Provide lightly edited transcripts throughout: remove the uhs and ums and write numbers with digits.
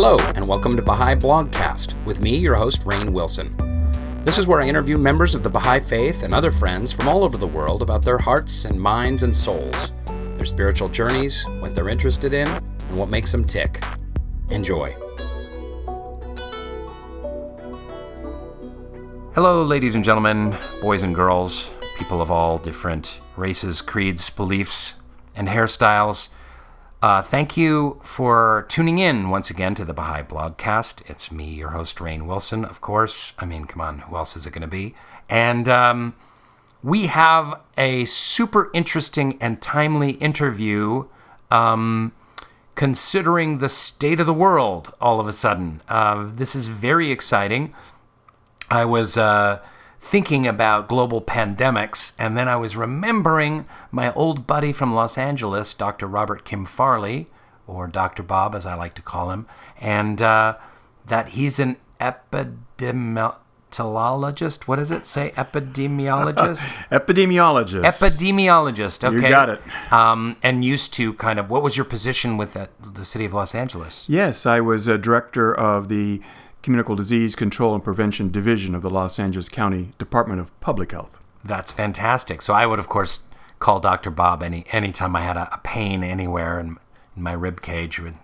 Hello, and welcome to Baha'i Blogcast, with me, your host, Rainn Wilson. This is where I interview members of the Baha'i Faith and other friends from all over the world about their hearts and minds and souls, their spiritual journeys, what they're interested in, and what makes them tick. Enjoy. Hello, ladies and gentlemen, boys and girls, people of all different races, creeds, beliefs, and hairstyles. Thank you for tuning in once again to the Baha'i Blogcast. It's me, your host, Rainn Wilson, of course. I mean, come on, who else is it going to be? And we have a super interesting and timely interview considering the state of the world all of a sudden. This is very exciting. I was thinking about global pandemics, and then I was remembering my old buddy from Los Angeles, Dr. Robert KimFarley, or Dr. Bob as I like to call him, and that he's an epidemiologist. What does it say? Epidemiologist? Epidemiologist. Epidemiologist, okay. You got it. And used to kind of, what was your position with the city of Los Angeles? Yes, I was a director of the Communicable Disease Control and Prevention Division of the Los Angeles County Department of Public Health. That's fantastic. So I would, of course, call Dr. Bob anytime I had a pain anywhere in my rib cage. And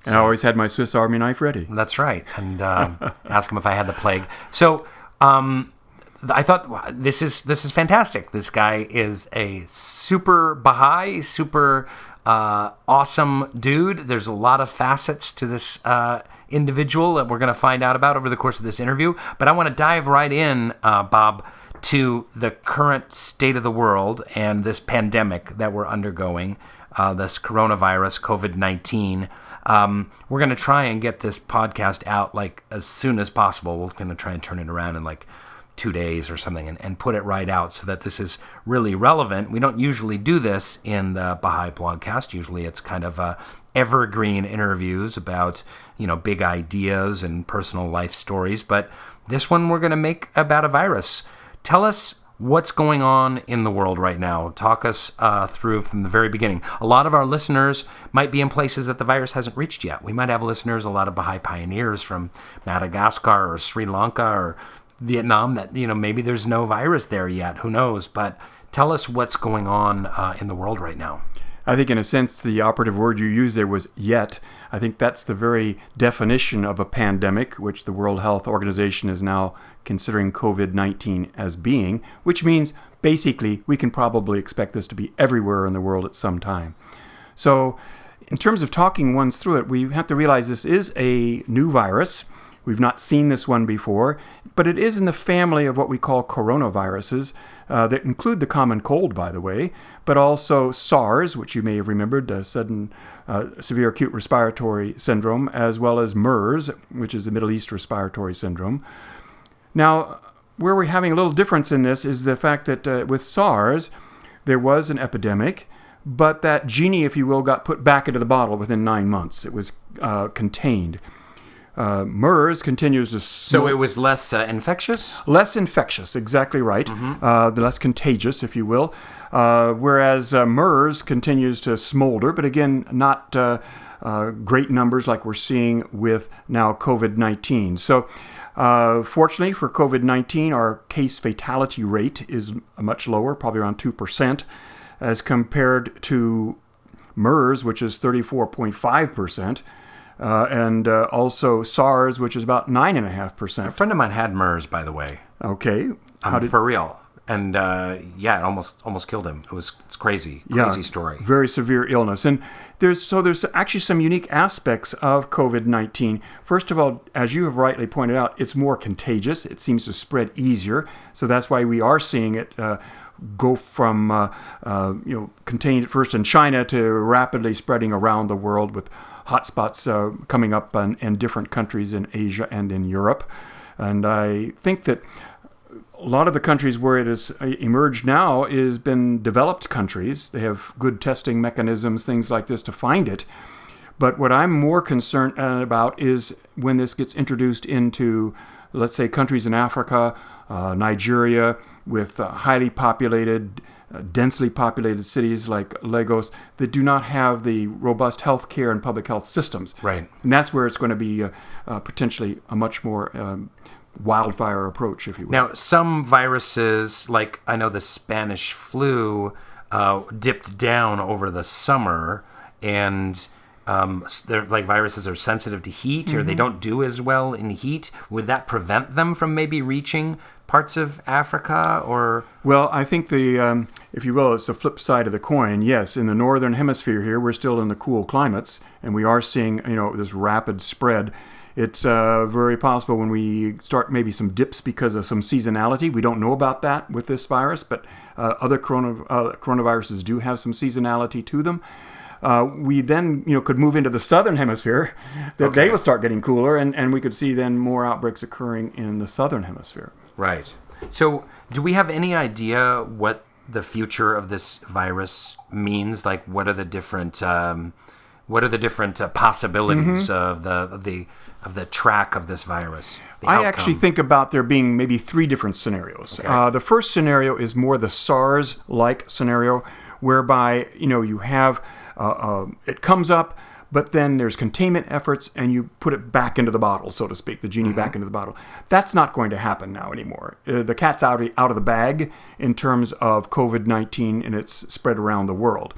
I always had my Swiss Army knife ready. That's right. And ask him if I had the plague. So I thought, this is fantastic. This guy is a super Baha'i, super awesome dude. There's a lot of facets to this individual that we're going to find out about over the course of this interview. But I want to dive right in, Bob, to the current state of the world and this pandemic that we're undergoing, this coronavirus, COVID-19. We're going to try and get this podcast out like as soon as possible. We're going to try and turn it around in like 2 days or something and put it right out so that this is really relevant. We don't usually do this in the Baha'i Blogcast. Usually it's kind of evergreen interviews about, big ideas and personal life stories. But this one we're going to make about a virus. Tell us what's going on in the world right now. Talk us through from the very beginning. A lot of our listeners might be in places that the virus hasn't reached yet. We might have listeners, a lot of Baha'i pioneers from Madagascar or Sri Lanka or Vietnam that, maybe there's no virus there yet. Who knows? But tell us what's going on in the world right now. I think in a sense the operative word you used there was yet. I think that's the very definition of a pandemic, which the World Health Organization is now considering COVID-19 as being, which means basically we can probably expect this to be everywhere in the world at some time. So in terms of talking ones through it, we have to realize this is a new virus. We've not seen this one before, but it is in the family of what we call coronaviruses that include the common cold, by the way, but also SARS, which you may have remembered, sudden severe acute respiratory syndrome, as well as MERS, which is the Middle East respiratory syndrome. Now, where we're having a little difference in this is the fact that with SARS, there was an epidemic, but that genie, if you will, got put back into the bottle within 9 months. It was contained. MERS continues to... So it was less infectious? Less infectious, exactly right. Mm-hmm. Less contagious, if you will. Whereas MERS continues to smolder, but again, not great numbers like we're seeing with now COVID-19. So fortunately for COVID-19, our case fatality rate is much lower, probably around 2%, as compared to MERS, which is 34.5%. And also SARS, which is about 9.5%. A friend of mine had MERS, by the way. Okay. For real. And it almost killed him. It's crazy story. Very severe illness. And there's actually some unique aspects of COVID-19. First of all, as you have rightly pointed out, it's more contagious. It seems to spread easier. So that's why we are seeing it go from contained at first in China to rapidly spreading around the world with hotspots coming up in different countries in Asia and in Europe. And I think that a lot of the countries where it has emerged now has been developed countries. They have good testing mechanisms, things like this to find it. But what I'm more concerned about is when this gets introduced into, let's say, countries in Africa, Nigeria, with highly populated densely populated cities like Lagos that do not have the robust health care and public health systems. Right. And that's where it's going to be potentially a much more wildfire approach, if you will. Now, some viruses, like I know the Spanish flu, dipped down over the summer, and they're like viruses are sensitive to heat, or they don't do as well in heat. Would that prevent them from maybe reaching parts of Africa, or? Well, I think the, if you will, it's the flip side of the coin. Yes, in the northern hemisphere here, we're still in the cool climates, and we are seeing, this rapid spread. It's very possible when we start maybe some dips because of some seasonality. We don't know about that with this virus, but other coronaviruses do have some seasonality to them. We then, could move into the southern hemisphere, that they will start getting cooler, and we could see then more outbreaks occurring in the southern hemisphere. Right. So do we have any idea what the future of this virus means? Like, what are the different possibilities of the track of this virus? I actually think about there being maybe 3 different scenarios. Okay. The first scenario is more the SARS-like scenario, whereby you have it comes up, but then there's containment efforts, and you put it back into the bottle, so to speak, the genie back into the bottle. That's not going to happen now anymore. The cat's out of the bag in terms of COVID-19 and its spread around the world.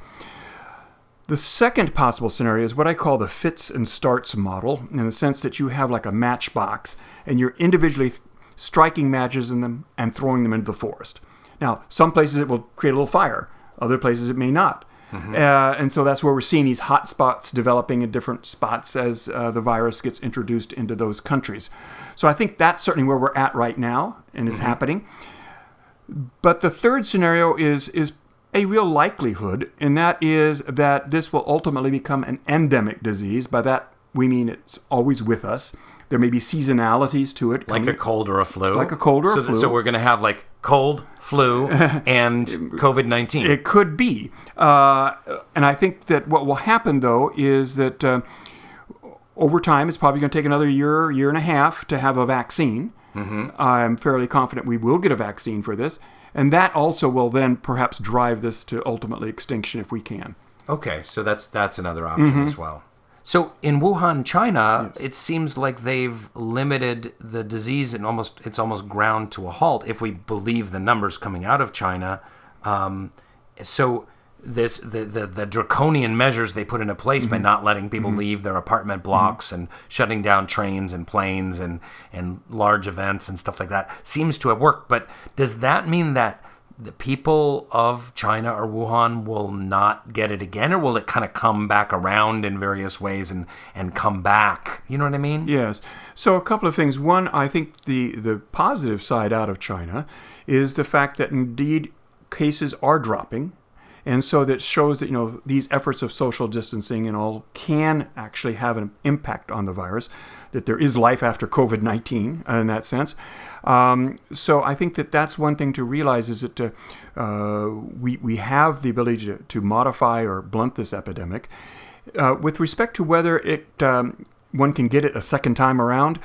The second possible scenario is what I call the fits and starts model, in the sense that you have like a matchbox, and you're individually striking matches in them and throwing them into the forest. Now, some places it will create a little fire. Other places it may not. And so that's where we're seeing these hot spots developing in different spots as the virus gets introduced into those countries. So I think that's certainly where we're at right now and is happening. But the third scenario is a real likelihood, and that is that this will ultimately become an endemic disease. By that, we mean it's always with us. There may be seasonalities to it. Like a cold or a flu? Like a cold or a flu. So we're going to have like cold, flu, and COVID-19. It could be. And I think that what will happen, though, is that over time, it's probably going to take another year and a half to have a vaccine. I'm fairly confident we will get a vaccine for this. And that also will then perhaps drive this to ultimately extinction if we can. Okay, so that's another option as well. So in Wuhan, China, it seems like they've limited the disease and it's almost ground to a halt if we believe the numbers coming out of China. So the draconian measures they put into place by not letting people leave their apartment blocks and shutting down trains and planes and large events and stuff like that seems to have worked. But does that mean that the people of China or Wuhan will not get it again, or will it kind of come back around in various ways and come back? You know what I mean? Yes. So a couple of things. One, I think the positive side out of China is the fact that indeed cases are dropping. And so that shows that, these efforts of social distancing and all can actually have an impact on the virus, that there is life after COVID-19 in that sense. So I think that that's one thing to realize is that we have the ability to modify or blunt this epidemic. With respect to whether one can get it a second time around,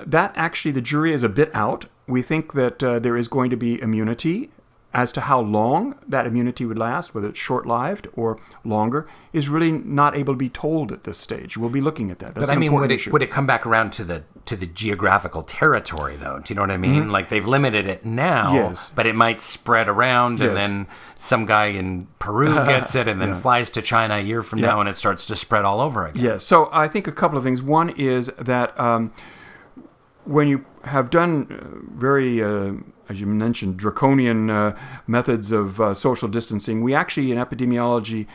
that actually the jury is a bit out. We think that there is going to be immunity. As to how long that immunity would last, whether it's short-lived or longer, is really not able to be told at this stage. We'll be looking at that. That's but I mean, would it come back around to the geographical territory, though? Do you know what I mean? Like they've limited it now, but it might spread around, and then some guy in Peru gets it, and then flies to China a year from now, and it starts to spread all over again. Yes. So I think a couple of things. One is that when you have done very as you mentioned, draconian methods of social distancing, we actually in epidemiology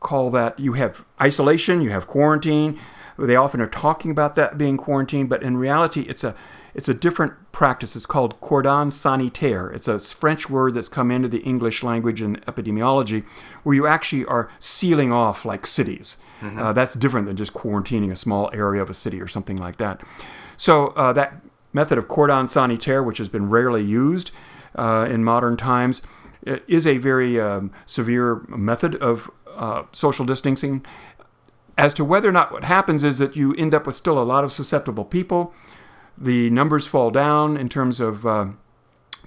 call that, you have isolation, you have quarantine. They often are talking about that being quarantine, but in reality, it's a different practice. It's called Cordon sanitaire. It's a French word that's come into the English language in epidemiology, where you actually are sealing off like cities. That's different than just quarantining a small area of a city or something like that. So that method of cordon sanitaire, which has been rarely used in modern times, is a very severe method of social distancing. As to whether or not what happens is that you end up with still a lot of susceptible people. The numbers fall down in terms of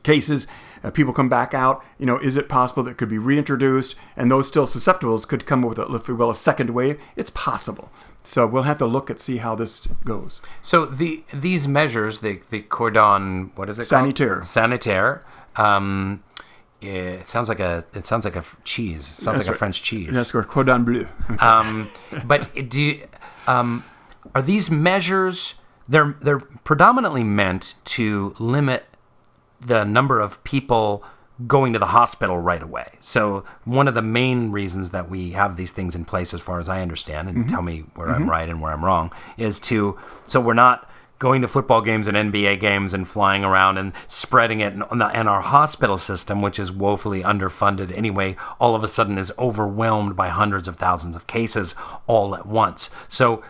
cases, people come back out, is it possible that it could be reintroduced and those still susceptible could come with, if you will, a second wave? It's possible. So we'll have to look and see how this goes. So these measures, the Cordon, what is it Sanitaire. called? Sanitaire. It sounds like a cheese. It sounds like a French cheese. That's where Cordon Bleu. But are these measures? They're predominantly meant to limit the number of people going to the hospital right away. So one of the main reasons that we have these things in place, as far as I understand, and tell me where I'm right and where I'm wrong, is so we're not going to football games and NBA games and flying around and spreading it, and our hospital system, which is woefully underfunded anyway, all of a sudden is overwhelmed by hundreds of thousands of cases all at once. So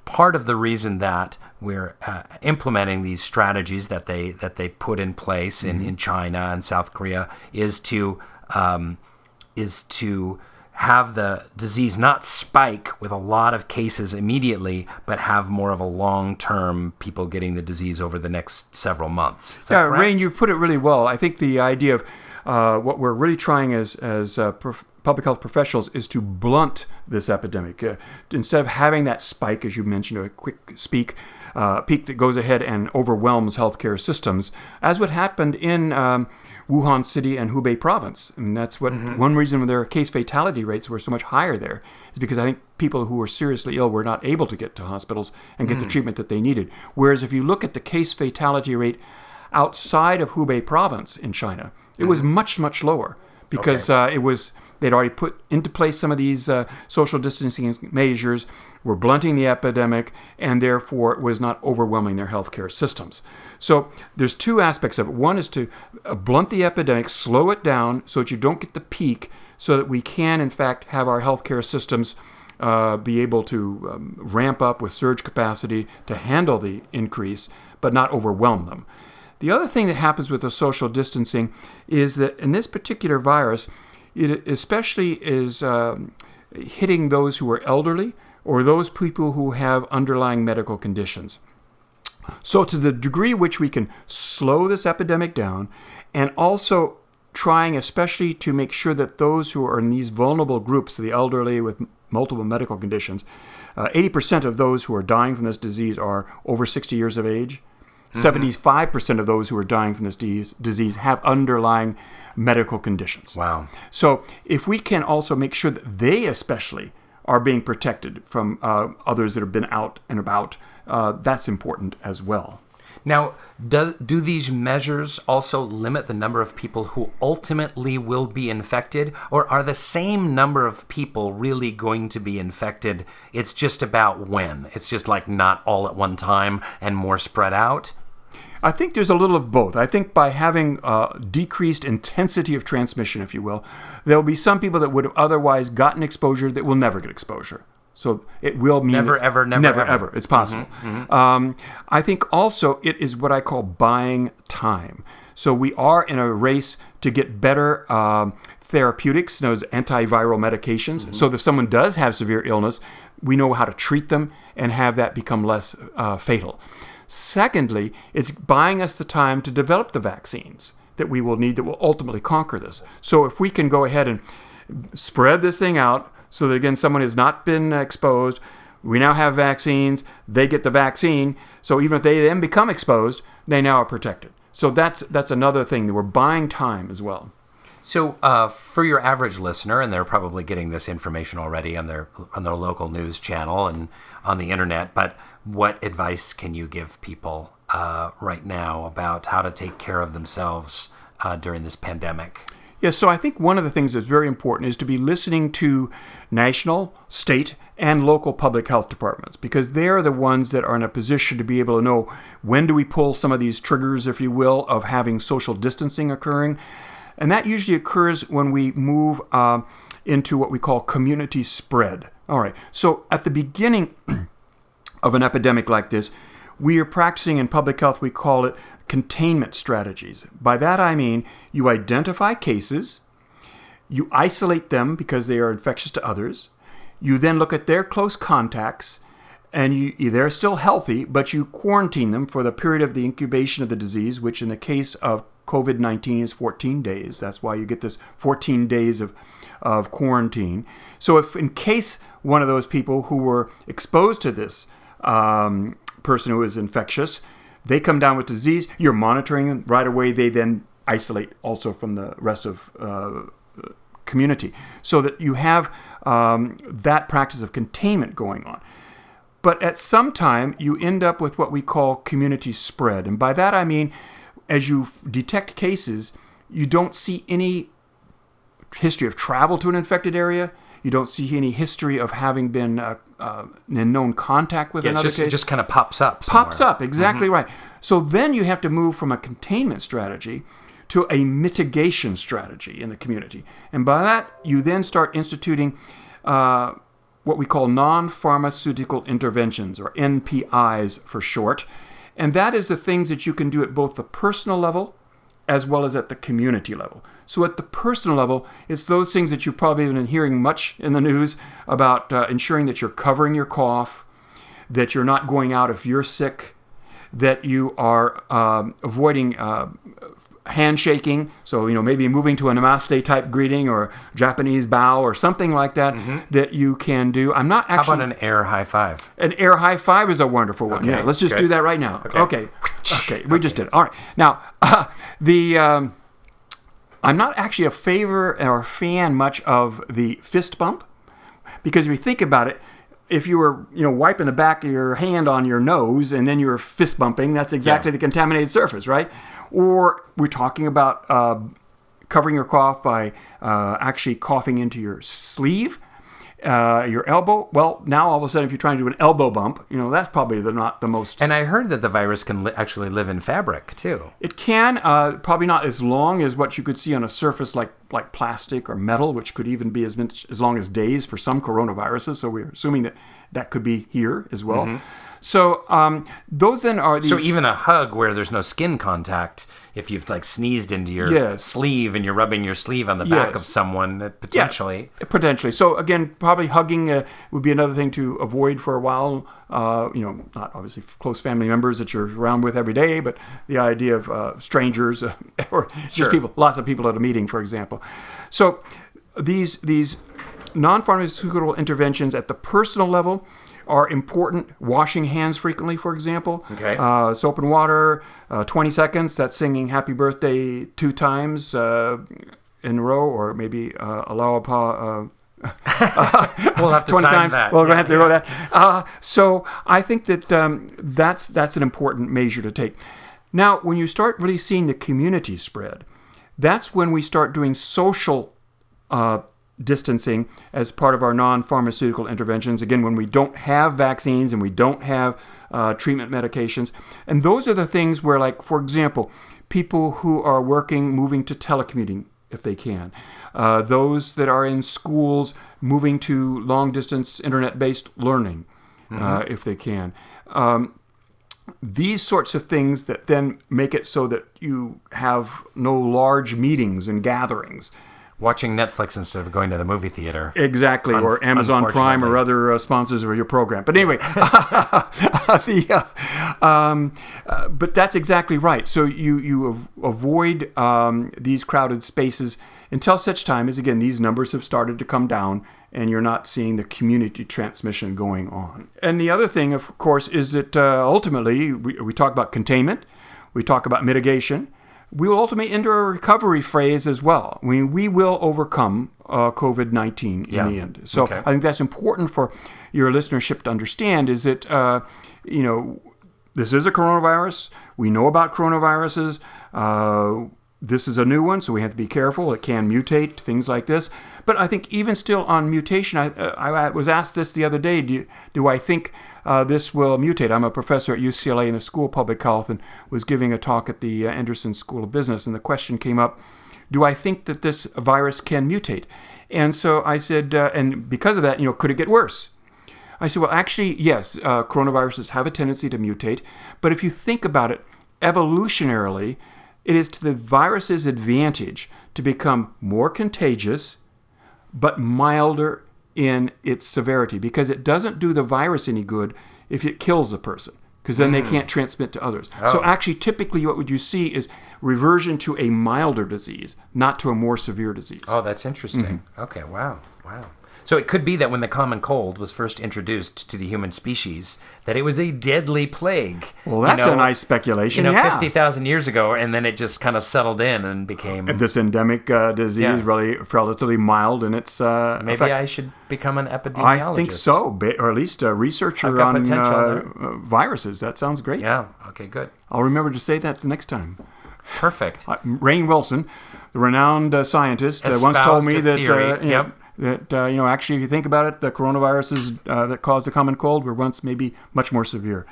part of the reason that we're implementing these strategies that they put in place in China and South Korea is to have the disease not spike with a lot of cases immediately, but have more of a long-term people getting the disease over the next several months. Is that correct? Rainn, you've put it really well. I think the idea of what we're really trying as public health professionals is to blunt this epidemic. Instead of having that spike, as you mentioned, a quick peak that goes ahead and overwhelms healthcare systems, as what happened in Wuhan City and Hubei province. And that's what one reason their case fatality rates were so much higher there is because I think people who were seriously ill were not able to get to hospitals and get the treatment that they needed. Whereas if you look at the case fatality rate outside of Hubei province in China, it was much, much lower because they'd already put into place some of these social distancing measures, were blunting the epidemic, and therefore it was not overwhelming their healthcare systems. So there's two aspects of it. One is to blunt the epidemic, slow it down so that you don't get the peak, so that we can, in fact, have our healthcare systems be able to ramp up with surge capacity to handle the increase, but not overwhelm them. The other thing that happens with the social distancing is that in this particular virus, it especially is hitting those who are elderly or those people who have underlying medical conditions. So to the degree which we can slow this epidemic down, and also trying especially to make sure that those who are in these vulnerable groups, the elderly with multiple medical conditions, 80% of those who are dying from this disease are over 60 years of age. 75% of those who are dying from this disease have underlying medical conditions. Wow. So if we can also make sure that they especially are being protected from others that have been out and about, that's important as well. Now, do these measures also limit the number of people who ultimately will be infected, or are the same number of people really going to be infected? It's just about when. It's just like not all at one time and more spread out? I think there's a little of both. I think by having decreased intensity of transmission, if you will, there'll be some people that would have otherwise gotten exposure that will never get exposure. So it will mean never, ever. It's possible. I think also it is what I call buying time. So we are in a race to get better therapeutics, those antiviral medications. So if someone does have severe illness, we know how to treat them and have that become less fatal. Secondly, it's buying us the time to develop the vaccines that we will need that will ultimately conquer this. So if we can go ahead and spread this thing out so that, again, someone has not been exposed, we now have vaccines, they get the vaccine, so even if they then become exposed, they now are protected. So that's another thing, that we're buying time as well. So for your average listener, and they're probably getting this information already on their local news channel and on the internet, but what advice can you give people right now about how to take care of themselves during this pandemic? Yes, so I think one of the things that's very important is to be listening to national, state, and local public health departments, because they're the ones that are in a position to be able to know when do we pull some of these triggers, if you will, of having social distancing occurring. And that usually occurs when we move into what we call community spread. All right, so at the beginning of an epidemic like this, we are practicing in public health, we call it containment strategies. By that I mean you identify cases, you isolate them because they are infectious to others, you then look at their close contacts, and they're still healthy, but you quarantine them for the period of the incubation of the disease, which in the case of COVID-19 is 14 days. That's why you get this 14 days of quarantine. So if in case one of those people who were exposed to this person who is infectious, they come down with disease, you're monitoring them right away. They then isolate also from the rest of community, so that you have that practice of containment going on. But at some time, you end up with what we call community spread. And by that I mean, as you detect cases, you don't see any history of travel to an infected area. You don't see any history of having been in known contact with another case. It just kind of pops up somewhere. Pops up, exactly right. So then you have to move from a containment strategy to a mitigation strategy in the community. And by that, you then start instituting what we call non-pharmaceutical interventions, or NPIs for short. And that is the things that you can do at both the personal level as well as at the community level. So at the personal level, it's those things that you've probably been hearing much in the news about ensuring that you're covering your cough, that you're not going out if you're sick, that you are avoiding handshaking, so maybe moving to a namaste type greeting or Japanese bow or something like that that you can do. I'm not actually. How about an air high five? An air high five is a wonderful one. Okay, yeah, let's just do that right now. Okay. We just did it. All right. Now, I'm not actually a favor or fan much of the fist bump, because if you think about it, if you were, wiping the back of your hand on your nose and then you were fist bumping, that's exactly the contaminated surface, right? Or we're talking about covering your cough by actually coughing into your sleeve, your elbow. Well, now all of a sudden, if you're trying to do an elbow bump, that's probably not the most. And I heard that the virus can actually live in fabric too. It can, probably not as long as what you could see on a surface like plastic or metal, which could even be as long as days for some coronaviruses. So we're assuming that could be here as well. So those then are these. So even a hug where there's no skin contact, if you've sneezed into your sleeve and you're rubbing your sleeve on the back of someone, potentially. Yeah, potentially. So again, probably hugging would be another thing to avoid for a while. Not obviously close family members that you're around with every day, but the idea of strangers or just people, lots of people at a meeting, for example. So these non-pharmaceutical interventions at the personal level are important. Washing hands frequently, for example. Okay. Soap and water, 20 seconds. That's singing happy birthday 2 times in a row, or maybe Alawapa. We'll have to 20 time times. that. We'll have to go that. So I think that that's an important measure to take. Now, when you start really seeing the community spread, that's when we start doing social distancing as part of our non-pharmaceutical interventions. Again, when we don't have vaccines and we don't have treatment medications. And those are the things where, for example, people who are moving to telecommuting if they can. Those that are in schools moving to long-distance internet-based learning if they can. These sorts of things that then make it so that you have no large meetings and gatherings. Watching Netflix instead of going to the movie theater. Exactly, or Amazon Prime or other sponsors of your program. But anyway, but that's exactly right. So you avoid these crowded spaces until such time as, again, these numbers have started to come down and you're not seeing the community transmission going on. And the other thing, of course, is that ultimately we talk about containment, we talk about mitigation. We will ultimately enter a recovery phase as well. I mean, we will overcome COVID-19 in the end. So I think that's important for your listenership to understand, is that, this is a coronavirus. We know about coronaviruses. This is a new one, so we have to be careful. It can mutate, things like this. But I think even still on mutation, I was asked this the other day, do I think this will mutate? I'm a professor at UCLA in the School of Public Health and was giving a talk at the Anderson School of Business, and the question came up, do I think that this virus can mutate? And so I said, and because of that, could it get worse? I said, well, actually, yes, coronaviruses have a tendency to mutate, but if you think about it, evolutionarily, it is to the virus's advantage to become more contagious, but milder in its severity, because it doesn't do the virus any good if it kills the person. because then they can't transmit to others. So actually, typically what would you see is reversion to a milder disease, not to a more severe disease. Oh, that's interesting. Okay, wow. So it could be that when the common cold was first introduced to the human species, that it was a deadly plague. Well, that's a nice speculation, 50,000 years ago, and then it just kind of settled in and became... This endemic disease, really relatively mild in its Maybe effect. I should become an epidemiologist. I think so, or at least a researcher on viruses. That sounds great. Yeah, okay, good. I'll remember to say that the next time. Perfect. Rainn Wilson, the renowned scientist, once told me that... actually, if you think about it, the coronaviruses that cause the common cold were once maybe much more severe.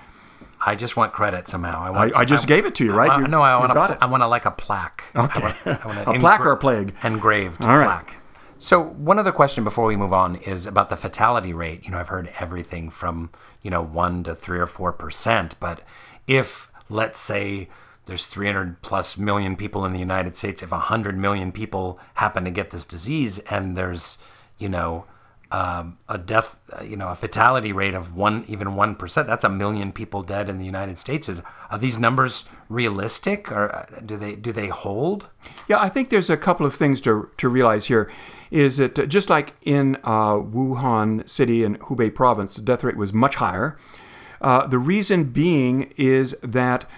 I just want credit somehow. I just gave it to you, right? I want like a plaque. Okay. A plaque or a plague? Engraved All right. plaque. So one other question before we move on is about the fatality rate. I've heard everything from, 1 to 3 or 4%. But if, let's say, there's 300 plus million people in the United States, if 100 million people happen to get this disease and there's, a death, a fatality rate of 1%, that's 1 million people dead in the United States. Are these numbers realistic, or do they hold? Yeah, I think there's a couple of things to realize here. Is that just like in Wuhan City and Hubei province, the death rate was much higher. The reason being is that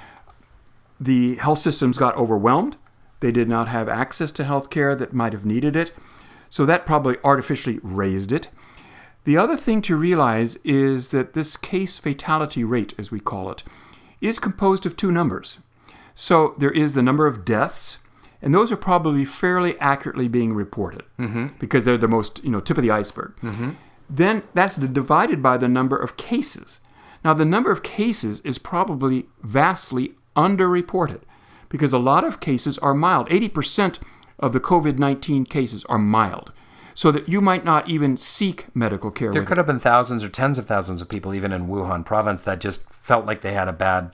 the health systems got overwhelmed. They did not have access to health care that might have needed it. So that probably artificially raised it. The other thing to realize is that this case fatality rate, as we call it, is composed of two numbers. So there is the number of deaths, and those are probably fairly accurately being reported because they're the most, tip of the iceberg. Then that's divided by the number of cases. Now, the number of cases is probably vastly underreported because a lot of cases are mild. 80% of the COVID-19 cases are mild, so that you might not even seek medical care. There could have been thousands or tens of thousands of people, even in Wuhan province, that just felt like they had a bad,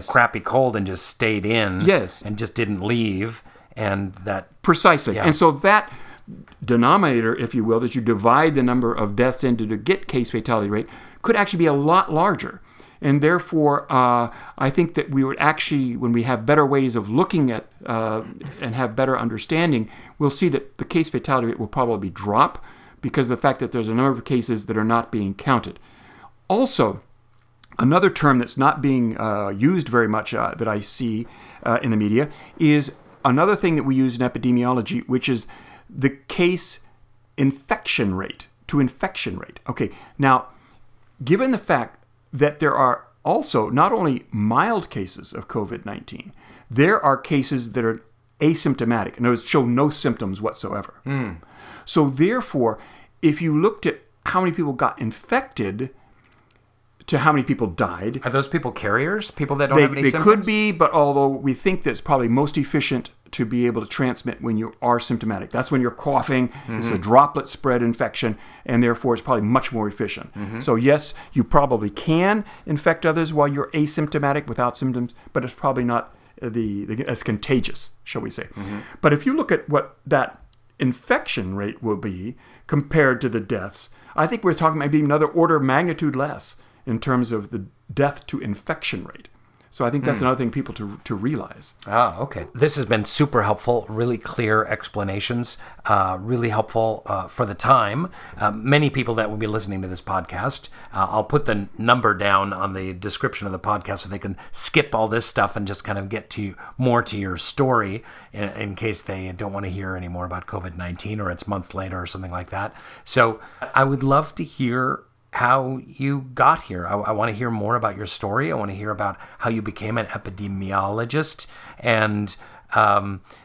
crappy cold and just stayed in and just didn't leave. And that... Precisely. Yeah. And so that denominator, if you will, that you divide the number of deaths into to get case fatality rate, could actually be a lot larger. And therefore, I think that we would actually, when we have better ways of looking at and have better understanding, we'll see that the case fatality rate will probably drop because of the fact that there's a number of cases that are not being counted. Also, another term that's not being used very much that I see in the media is another thing that we use in epidemiology, which is the case infection rate to infection rate. Okay, now, given the fact that there are also not only mild cases of COVID-19, there are cases that are asymptomatic, in other words, show no symptoms whatsoever. So therefore, if you looked at how many people got infected to how many people died... Are those people carriers? People that don't have any symptoms? They could be, but although we think that it's probably most efficient to be able to transmit when you are symptomatic. That's when you're coughing. It's a droplet spread infection, and therefore it's probably much more efficient. So yes, you probably can infect others while you're asymptomatic without symptoms, but it's probably not as contagious, shall we say. But if you look at what that infection rate will be compared to the deaths, I think we're talking maybe another order of magnitude less in terms of the death to infection rate. So I think that's another thing people to realize. Okay. This has been super helpful, really clear explanations, really helpful for the time. Many people that will be listening to this podcast, I'll put the number down on the description of the podcast so they can skip all this stuff and just kind of get to more to your story in case they don't want to hear any more about COVID-19 or it's months later or something like that. So I would love to hear how you got here. I want to hear more about your story. I want to hear about how you became an epidemiologist and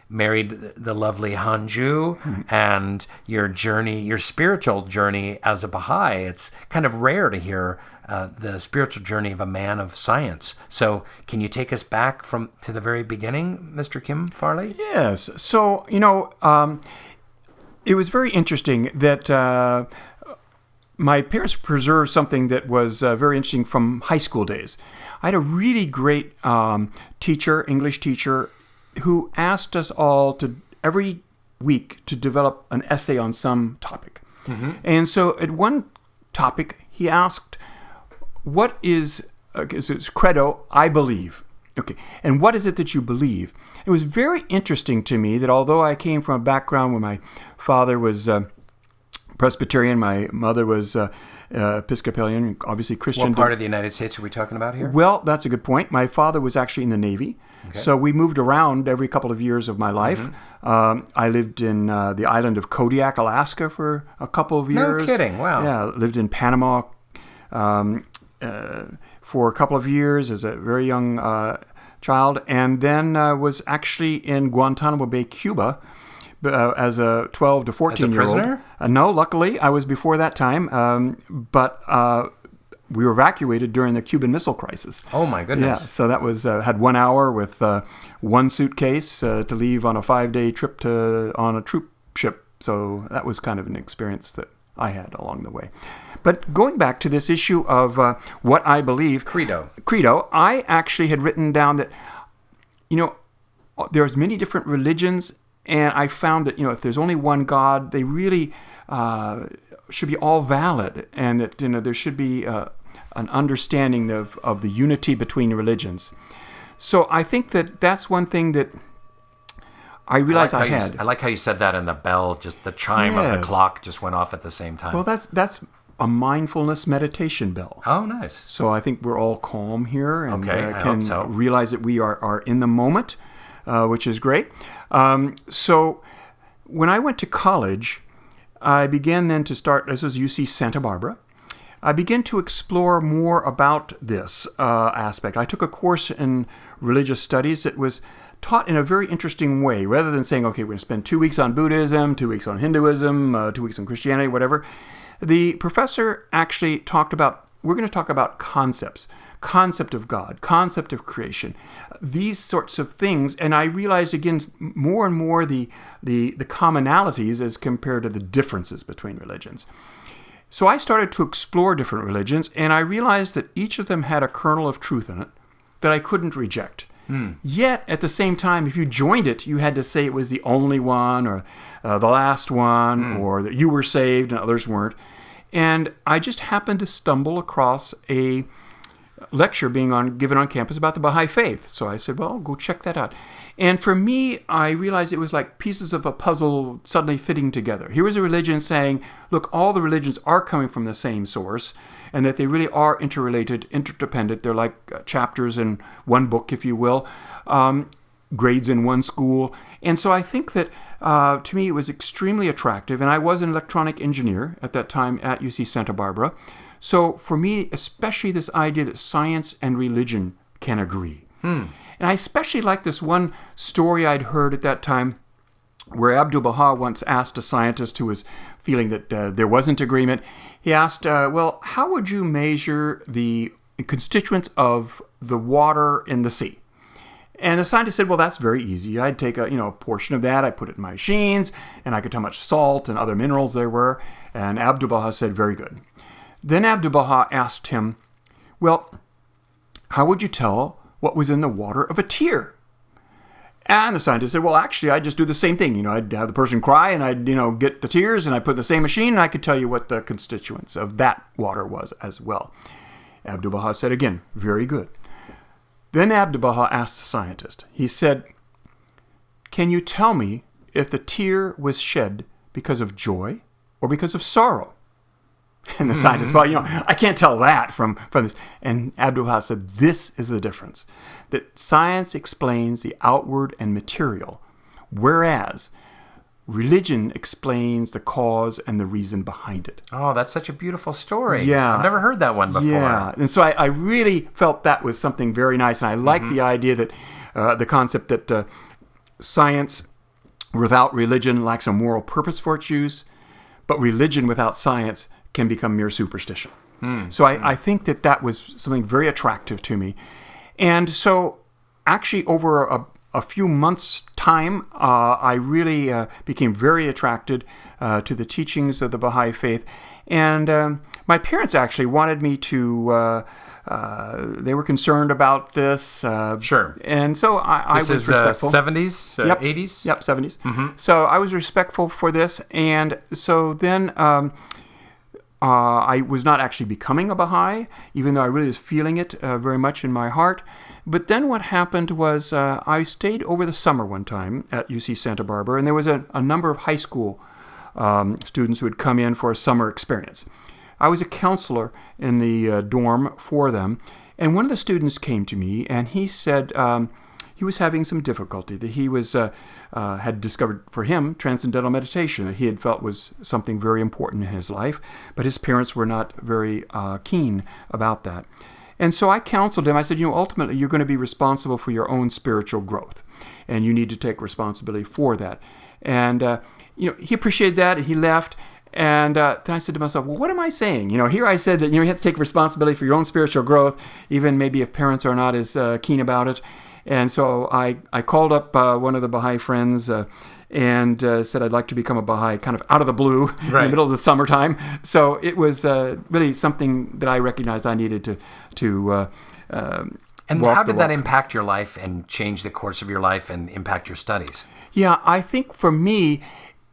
married the lovely Hanju and your journey, your spiritual journey as a Baha'i. It's kind of rare to hear the spiritual journey of a man of science. So can you take us back to the very beginning, Mr. KimFarley? Yes. So, it was very interesting that my parents preserved something that was very interesting from high school days. I had a really great English teacher, who asked us all to every week to develop an essay on some topic. And so at one topic, he asked, what is it's credo, I believe. Okay, and what is it that you believe? It was very interesting to me that although I came from a background where my father was Presbyterian, my mother was Episcopalian, obviously Christian. What part of the United States are we talking about here? Well, that's a good point. My father was actually in the Navy, so we moved around every couple of years of my life. I lived in the island of Kodiak, Alaska for a couple of years. No kidding, wow. Yeah, lived in Panama for a couple of years as a very young child, and then was actually in Guantanamo Bay, Cuba, as a 12 to 14-year-old. As a prisoner? No, luckily, I was before that time, but we were evacuated during the Cuban Missile Crisis. Oh, my goodness. Yeah, so that was, had 1 hour with one suitcase to leave on a 5-day trip on a troop ship. So that was kind of an experience that I had along the way. But going back to this issue of what I believe. Credo, I actually had written down that, there's many different religions, and I found that, if there's only one God, they really should be all valid, and that, there should be an understanding of the unity between religions. So I think that that's one thing that I realized I had. I like how you said that, and the bell, just the chime of the clock just went off at the same time. Well, that's a mindfulness meditation bell. Oh, nice. So I think we're all calm here and I can hope so. realize that we are in the moment, which is great. So when I went to college, I began then to start, this was UC Santa Barbara, I began to explore more about this aspect. I took a course in religious studies that was taught in a very interesting way. Rather than saying, okay, we're going to spend 2 weeks on Buddhism, 2 weeks on Hinduism, 2 weeks on Christianity, whatever, the professor actually we're going to talk about concepts, concept of God, concept of creation, these sorts of things. And I realized, again, more and more the commonalities as compared to the differences between religions. So I started to explore different religions, and I realized that each of them had a kernel of truth in it that I couldn't reject. Yet, at the same time, if you joined it, you had to say it was the only one, or the last one, or that you were saved and others weren't. And I just happened to stumble across a lecture being given on campus about the Baha'i Faith. So I said, well, I'll go check that out. And for me, I realized it was like pieces of a puzzle suddenly fitting together. Here was a religion saying, look, all the religions are coming from the same source, and that they really are interrelated, interdependent. They're like chapters in one book, if you will, grades in one school. And so I think that, to me, it was extremely attractive. And I was an electronic engineer at that time at UC Santa Barbara. So for me, especially this idea that science and religion can agree. And I especially like this one story I'd heard at that time where Abdu'l-Baha once asked a scientist who was feeling that there wasn't agreement. He asked, well, how would you measure the constituents of the water in the sea? And the scientist said, well, that's very easy. I'd take a portion of that, I'd put it in my machines, and I could tell how much salt and other minerals there were. And Abdu'l-Baha said, very good. Then Abdu'l-Baha asked him, well, how would you tell what was in the water of a tear? And the scientist said, well, actually, I'd just do the same thing. I'd have the person cry, and I'd, get the tears, and I'd put in the same machine, and I could tell you what the constituents of that water was as well. Abdu'l-Baha said again, very good. Then Abdu'l-Baha asked the scientist, he said, can you tell me if the tear was shed because of joy or because of sorrow? And the scientist, well, I can't tell that from this. And Abdu'l-Baha said, this is the difference, that science explains the outward and material, whereas religion explains the cause and the reason behind it. Oh, that's such a beautiful story. Yeah. I've never heard that one before. Yeah. And so I really felt that was something very nice. And I like the idea that the concept that science without religion lacks a moral purpose for its use, but religion without science can become mere superstition. So I think that was something very attractive to me. And so actually over a few months' time, I really became very attracted to the teachings of the Baha'i Faith. And my parents actually wanted me to, they were concerned about this. Sure. And so I was respectful. 70s, 80s? Yep, 70s. So I was respectful for this. And so then I was not actually becoming a Baha'i, even though I really was feeling it very much in my heart. But then what happened was I stayed over the summer one time at UC Santa Barbara, and there was a number of high school students who had come in for a summer experience. I was a counselor in the dorm for them, and one of the students came to me, and he said he was having some difficulty, that he was had discovered for him transcendental meditation, that he had felt was something very important in his life, but his parents were not very keen about that. And so I counseled him. I said, ultimately, you're going to be responsible for your own spiritual growth, and you need to take responsibility for that. And, he appreciated that. He left. And then I said to myself, well, what am I saying? Here I said that, you have to take responsibility for your own spiritual growth, even maybe if parents are not as keen about it. And so I called up one of the Baha'i friends and said I'd like to become a Baha'i, kind of out of the blue, in the middle of the summertime. So it was really something that I recognized I needed to And how did that impact your life and change the course of your life and impact your studies? Yeah, I think for me,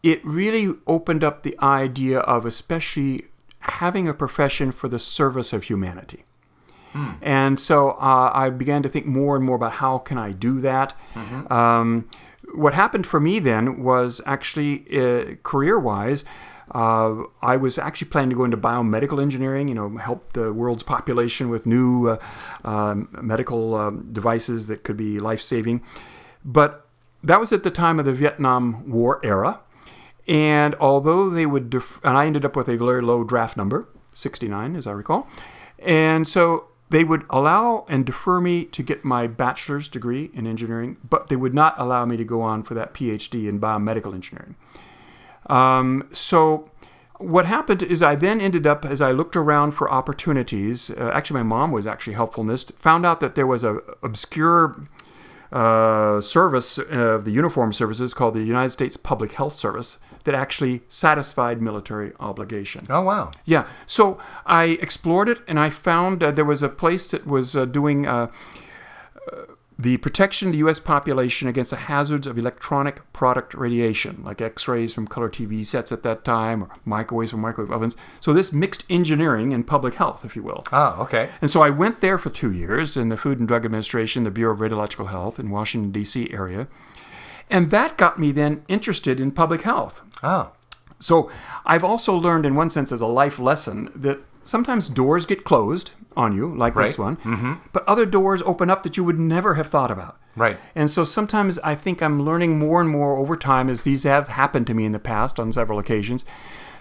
it really opened up the idea of especially having a profession for the service of humanity. And so I began to think more and more about how can I do that. What happened for me then was actually career-wise, I was actually planning to go into biomedical engineering, help the world's population with new medical devices that could be life-saving. But that was at the time of the Vietnam War era. And although they would, and I ended up with a very low draft number, 69 as I recall. And so they would allow and defer me to get my bachelor's degree in engineering, but they would not allow me to go on for that PhD in biomedical engineering. So what happened is I then ended up, as I looked around for opportunities, actually my mom was actually helpful in this, found out that there was an obscure service of the uniformed services called the United States Public Health Service that actually satisfied military obligation. Oh, wow. Yeah. So I explored it, and I found there was a place that was doing the protection of the U.S. population against the hazards of electronic product radiation, like X-rays from color TV sets at that time, or microwaves from microwave ovens. So this mixed engineering and public health, if you will. Oh, okay. And so I went there for 2 years in the Food and Drug Administration, the Bureau of Radiological Health in Washington, D.C. area. And that got me then interested in public health. Oh. So I've also learned in one sense as a life lesson that sometimes doors get closed on you, like this one, but other doors open up that you would never have thought about. Right. And so sometimes I think I'm learning more and more over time, as these have happened to me in the past on several occasions,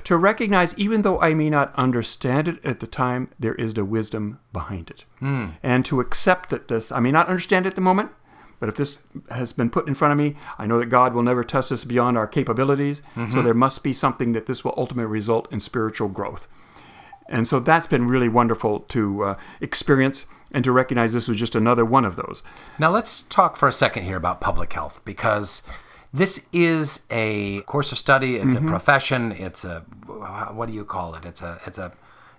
to recognize even though I may not understand it at the time, there is the wisdom behind it. And to accept that this, I may not understand it at the moment, but if this has been put in front of me, I know that God will never test us beyond our capabilities. So there must be something that this will ultimately result in spiritual growth. And so that's been really wonderful to experience and to recognize this was just another one of those. Now let's talk for a second here about public health, because this is a course of study. It's a profession. It's a, what do you call it? It's a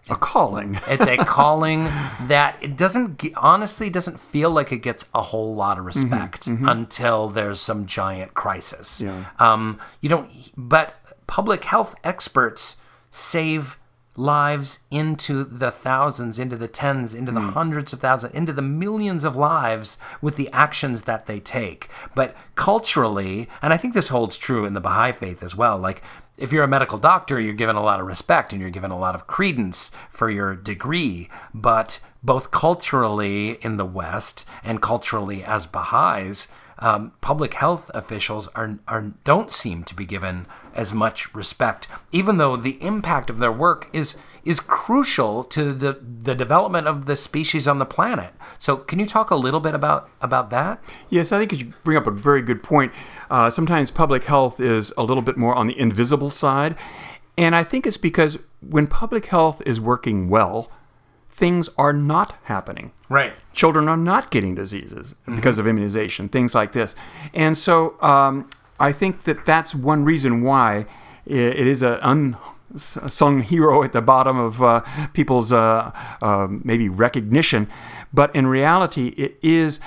calling. It's a calling that it honestly doesn't feel like it gets a whole lot of respect until there's some giant crisis. Yeah. But public health experts save lives into the thousands, into the tens, into the hundreds of thousands, into the millions of lives with the actions that they take. But culturally, and I think this holds true in the Baha'i Faith as well, like if you're a medical doctor, you're given a lot of respect and you're given a lot of credence for your degree. But both culturally in the West and culturally as Baha'is, public health officials don't seem to be given as much respect, even though the impact of their work is crucial to the development of the species on the planet. So can you talk a little bit about that? Yes, I think you bring up a very good point. Sometimes public health is a little bit more on the invisible side. And I think it's because when public health is working well, things are not happening. Right. Children are not getting diseases because of immunization, things like this. And so I think that that's one reason why it is an sung hero at the bottom of people's maybe recognition, but in reality, it is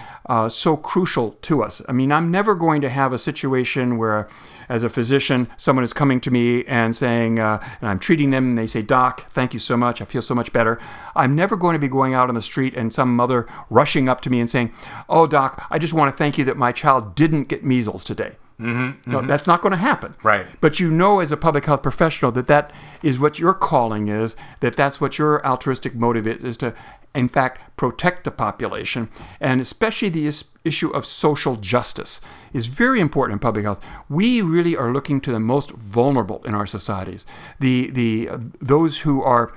so crucial to us. I mean, I'm never going to have a situation where, as a physician, someone is coming to me and saying, and I'm treating them, and they say, "Doc, thank you so much. I feel so much better." I'm never going to be going out on the street and some mother rushing up to me and saying, "Oh, Doc, I just want to thank you that my child didn't get measles today." No, that's not going to happen. Right. But you know, as a public health professional, that is what your calling is, that's what your altruistic motive is to, in fact, protect the population. And especially the issue of social justice is very important in public health. We really are looking to the most vulnerable in our societies, those who are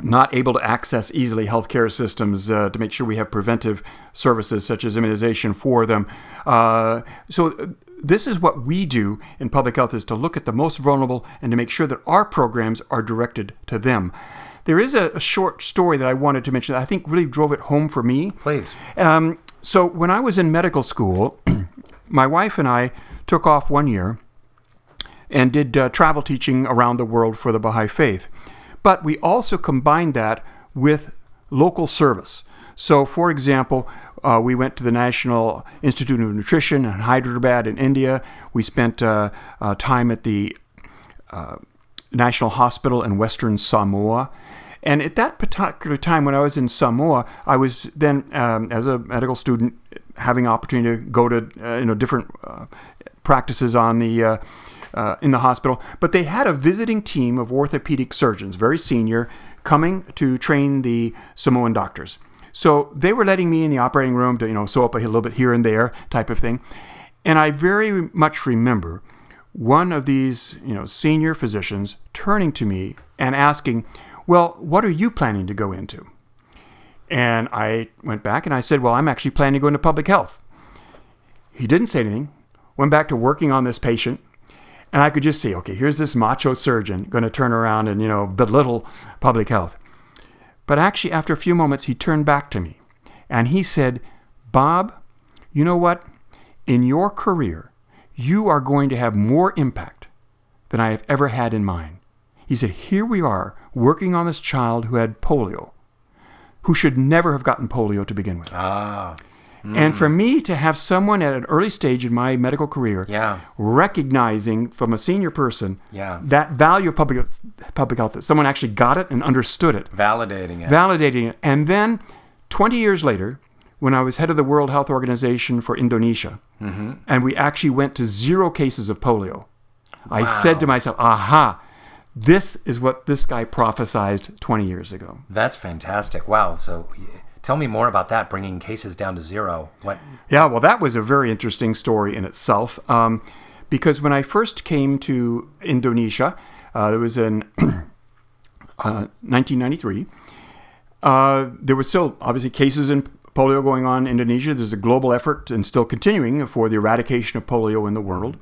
not able to access easily healthcare systems to make sure we have preventive services such as immunization for them. So this is what we do in public health, is to look at the most vulnerable and to make sure that our programs are directed to them. There is a short story that I wanted to mention that I think really drove it home for me. Please. So when I was in medical school, my wife and I took off 1 year and did travel teaching around the world for the Baha'i Faith. But we also combined that with local service. So, for example, we went to the National Institute of Nutrition in Hyderabad in India. We spent time at the National Hospital in Western Samoa. And at that particular time when I was in Samoa, I was then, as a medical student, having an opportunity to go to different practices on the in the hospital. But they had a visiting team of orthopedic surgeons, very senior, coming to train the Samoan doctors. So they were letting me in the operating room to sew up a little bit here and there type of thing. And I very much remember one of these senior physicians turning to me and asking, "Well, what are you planning to go into?" And I went back and I said, "Well, I'm actually planning to go into public health." He didn't say anything, went back to working on this patient. And I could just see, okay, here's this macho surgeon going to turn around and, belittle public health. But actually, after a few moments, he turned back to me and he said, "Bob, you know what? In your career, you are going to have more impact than I have ever had in mine." He said, "Here we are working on this child who had polio, who should never have gotten polio to begin with." And for me to have someone at an early stage in my medical career recognizing from a senior person that value of public health, that someone actually got it and understood it. Validating it. And then 20 years later, when I was head of the World Health Organization for Indonesia, and we actually went to 0 cases of polio, I said to myself, aha, this is what this guy prophesized 20 years ago. That's fantastic. Wow. So tell me more about that, bringing cases down to 0. Yeah, well, that was a very interesting story in itself, because when I first came to Indonesia, it was in 1993, there were still obviously cases in polio going on in Indonesia. There's a global effort and still continuing for the eradication of polio in the world.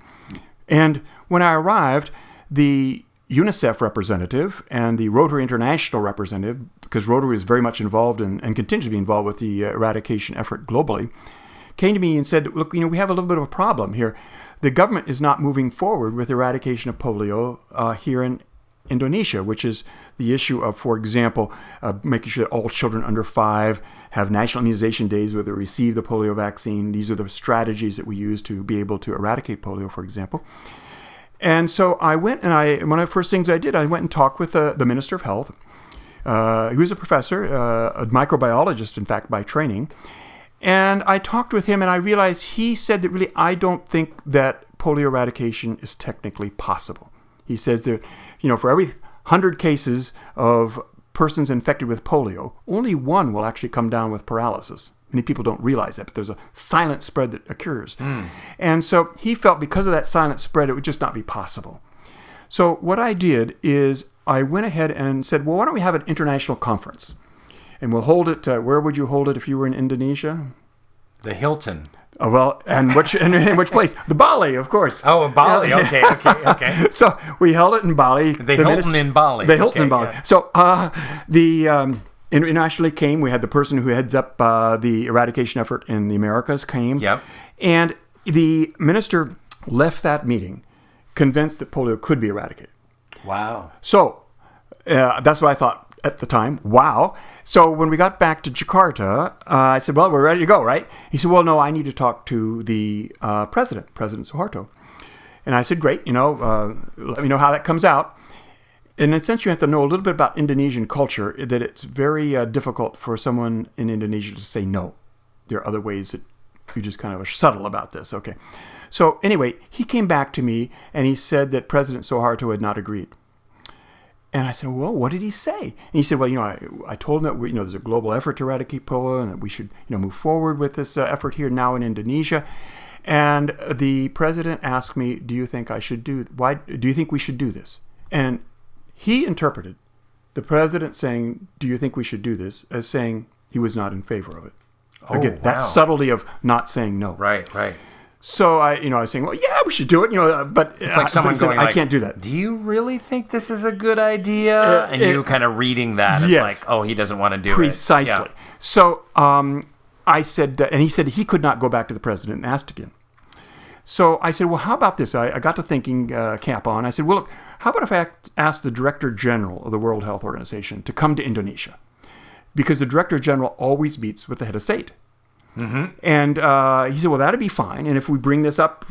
And when I arrived, the UNICEF representative and the Rotary International representative, because Rotary is very much involved and continues to be involved with the eradication effort globally, came to me and said, "Look, we have a little bit of a problem here. The government is not moving forward with eradication of polio here in Indonesia," which is the issue of, for example, making sure that all children under 5 have national immunization days where they receive the polio vaccine. These are the strategies that we use to be able to eradicate polio, for example. And so I went and one of the first things I did, I went and talked with the Minister of Health. He was a professor, a microbiologist, in fact, by training. And I talked with him and I realized he said that really I don't think that polio eradication is technically possible. He says that, for every 100 cases of persons infected with polio, only 1 will actually come down with paralysis. Many people don't realize that, but there's a silent spread that occurs. And so he felt because of that silent spread, it would just not be possible. So what I did is I went ahead and said, well, why don't we have an international conference? And we'll hold it, where would you hold it if you were in Indonesia? The Hilton. Oh, well, and in which place? The Bali, of course. Oh, Bali. Okay. So we held it in Bali. The Hilton in Bali. The Hilton in Bali. Yeah. So internationally came. We had the person who heads up the eradication effort in the Americas came. Yep. And the minister left that meeting convinced that polio could be eradicated. Wow. So that's what I thought at the time. Wow. So when we got back to Jakarta, I said, well, we're ready to go, right? He said, well, no, I need to talk to the President Suharto. And I said, great, let me know how that comes out. In a sense, you have to know a little bit about Indonesian culture, that it's very difficult for someone in Indonesia to say no. There are other ways that you just kind of are subtle about this. Okay. So anyway, he came back to me and he said that President Suharto had not agreed. And I said, well, what did he say? And he said, well, I told him that there's a global effort to eradicate polio and that we should move forward with this effort here now in Indonesia. And the president asked me, do you think we should do this? And he interpreted the president saying, do you think we should do this, as saying he was not in favor of it. Again, wow. That subtlety of not saying no. Right. So I was saying, well, yeah, we should do it, but it's like someone going, I can't do that. Do you really think this is a good idea? And you kind of reading that as like, oh, he doesn't want to do Precisely. it. Precisely. So I said, and he said he could not go back to the president and ask again. So I said, well, how about this? I got to thinking, cap on. I said, well, look, how about if I ask the Director General of the World Health Organization to come to Indonesia? Because the Director General always meets with the head of state. Mm-hmm. And he said, well, that'd be fine. And if we bring it up,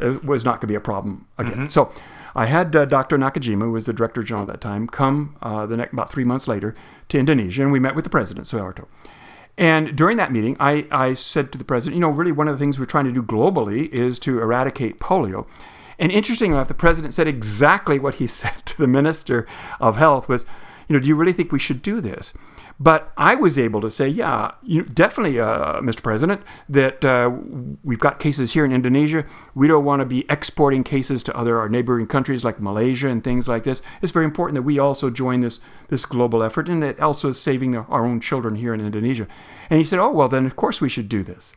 it was not going to be a problem again. Mm-hmm. So I had Dr. Nakajima, who was the Director General at that time, come about 3 months later to Indonesia, and we met with the President, Suharto. And during that meeting, I said to the president, really one of the things we're trying to do globally is to eradicate polio. And interestingly enough, the president said exactly what he said to the Minister of Health was, do you really think we should do this? But I was able to say, yeah, definitely, Mr. President, that we've got cases here in Indonesia. We don't want to be exporting cases to our neighboring countries like Malaysia and things like this. It's very important that we also join this global effort, and it also is saving our own children here in Indonesia. And he said, oh, well, then of course we should do this.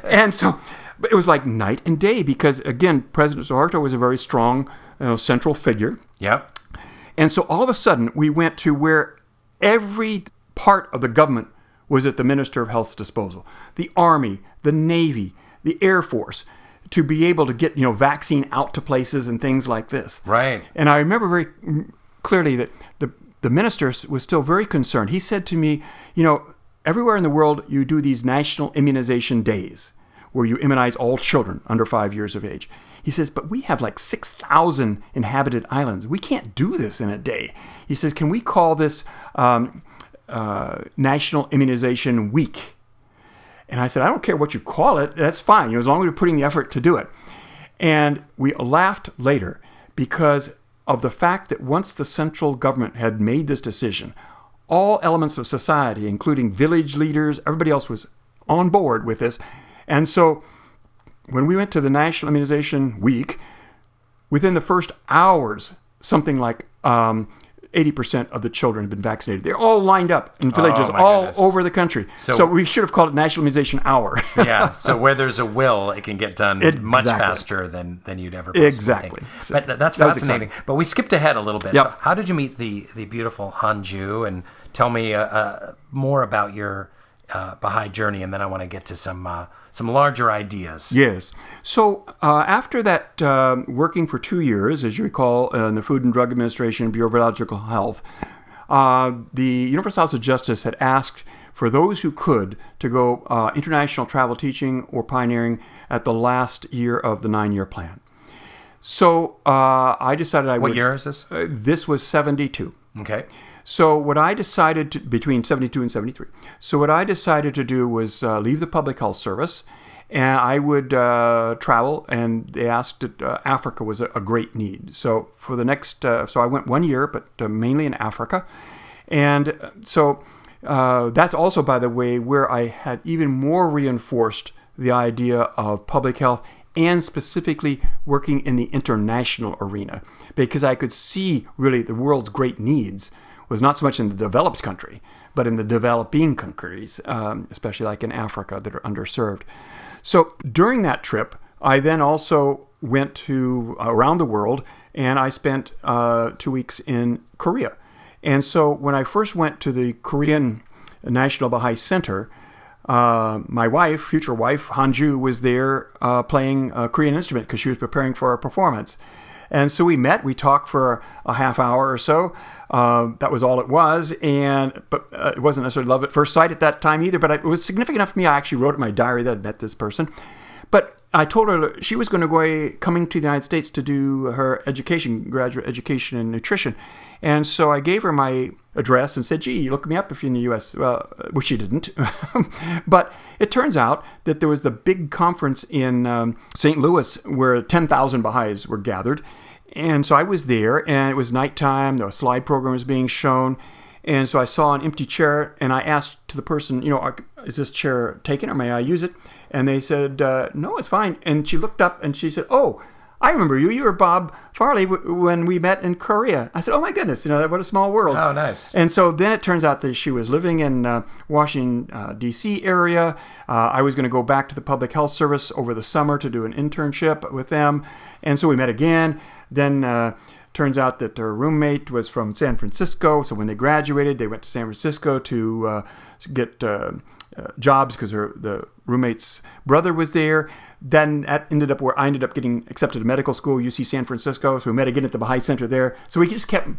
And so it was like night and day because, again, President Suharto was a very strong central figure. Yep. And so all of a sudden we went to where every part of the government was at the Minister of Health's disposal. The Army, the Navy, the Air Force, to be able to get vaccine out to places and things like this. Right. And I remember very clearly that the minister was still very concerned. He said to me, everywhere in the world you do these national immunization days where you immunize all children under 5 years of age. He says, but we have like 6,000 inhabited islands. We can't do this in a day. He says, can we call this National Immunization Week? And I said, I don't care what you call it. That's fine, as long as we're putting the effort to do it. And we laughed later because of the fact that once the central government had made this decision, all elements of society, including village leaders, everybody else was on board with this. And so when we went to the National Immunization Week, within the first hours, something like 80% of the children had been vaccinated. They're all lined up in villages all over the country. So we should have called it National Immunization Hour. Yeah, so where there's a will, it can get done much faster than you'd ever possibly think. So but that's fascinating. But we skipped ahead a little bit. Yep. So how did you meet the beautiful Hanju? And tell me more about your Baha'i journey, and then I want to get to some larger ideas. Yes. So after that, working for 2 years, as you recall, in the Food and Drug Administration, Bureau of Biological Health, the Universal House of Justice had asked for those who could to go international travel teaching or pioneering at the last year of the 9-year plan. So I decided I would... What year is this? This was 72. Okay. So what I decided to, between 72 and 73. So what I decided to do was leave the public health service, and I would travel, and they asked that Africa was a great need. So for the next, so I went 1 year, but mainly in Africa. And so that's also, by the way, where I had even more reinforced the idea of public health and specifically working in the international arena, because I could see really the world's great needs was not so much in the developed country, but in the developing countries, especially like in Africa that are underserved. So during that trip, I then also went to around the world, and I spent 2 weeks in Korea. And so when I first went to the Korean National Baha'i Center, my wife, future wife, Hanju, was there playing a Korean instrument because she was preparing for a performance. And so we met. We talked for a half hour or so. That was all it was. But it wasn't necessarily love at first sight at that time either. But it was significant enough for me. I actually wrote in my diary that I'd met this person. But I told her she was going to go coming to the United States to do her education, graduate education in nutrition. And so I gave her my address and said, gee, look me up if you're in the U.S. Well, which she didn't. But it turns out that there was the big conference in St. Louis where 10,000 Baha'is were gathered. And so I was there, and it was nighttime. The slide program was being shown. And so I saw an empty chair, and I asked to the person, is this chair taken or may I use it? And they said, no, it's fine. And she looked up and she said, oh, I remember you. You were Bob Farley when we met in Korea. I said, oh my goodness, what a small world. Oh, nice. And so then it turns out that she was living in Washington, D.C. area. I was going to go back to the Public Health Service over the summer to do an internship with them. And so we met again. Then turns out that her roommate was from San Francisco. So when they graduated, they went to San Francisco to get jobs because the roommate's brother was there. Then that ended up where I ended up getting accepted to medical school, UC San Francisco. So we met again at the Baha'i Center there. So we just kept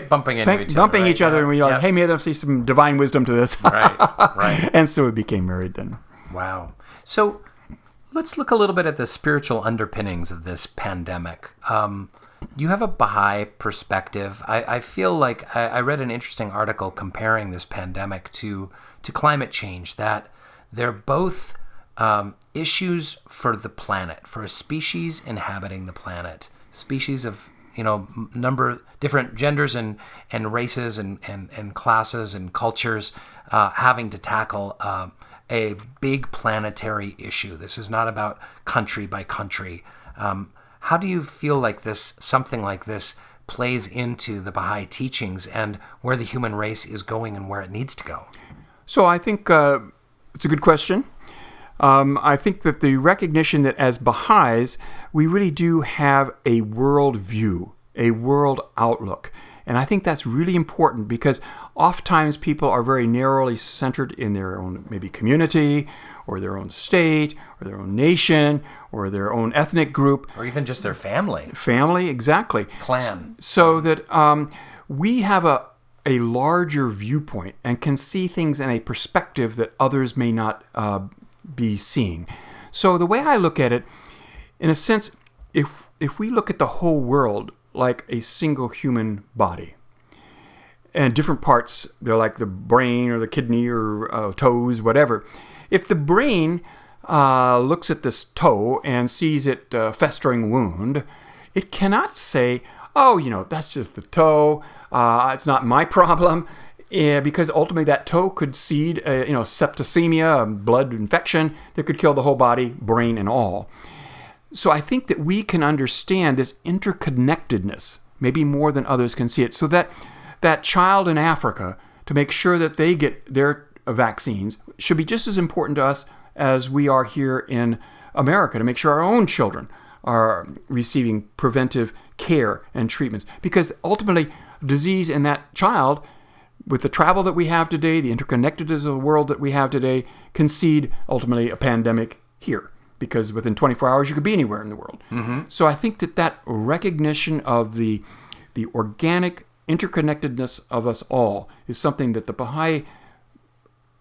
bumping into each other. Bumping each other, and we were like, hey, maybe there's some divine wisdom to this. Right. And so we became married then. Wow. So let's look a little bit at the spiritual underpinnings of this pandemic. You have a Baha'i perspective. I feel like I read an interesting article comparing this pandemic to climate change, that they're both issues for the planet, for a species inhabiting the planet, species of number of different genders and races and classes and cultures having to tackle a big planetary issue. This is not about country by country. How do you feel like something like this plays into the Baha'i teachings and where the human race is going and where it needs to go? So I think it's a good question. I think that the recognition that as Baha'is, we really do have a world view, a world outlook. And I think that's really important because oftentimes people are very narrowly centered in their own maybe community or their own state or their own nation or their own ethnic group. Or even just their family. Family, exactly. Clan. So that we have a larger viewpoint and can see things in a perspective that others may not be seeing. So the way I look at it, in a sense, if we look at the whole world like a single human body, and different parts, they're like the brain or the kidney or toes, whatever. If the brain looks at this toe and sees it festering wound, it cannot say, oh, that's just the toe. It's not my problem. Because ultimately that toe could seed, septicemia, a blood infection that could kill the whole body, brain and all. So I think that we can understand this interconnectedness, maybe more than others can see it, so that that child in Africa, to make sure that they get their vaccines, should be just as important to us as we are here in America, to make sure our own children are receiving preventive care and treatments. Because ultimately, disease in that child, with the travel that we have today, the interconnectedness of the world that we have today, can seed ultimately a pandemic here. Because within 24 hours, you could be anywhere in the world. Mm-hmm. So I think that recognition of the organic interconnectedness of us all is something that the Baha'i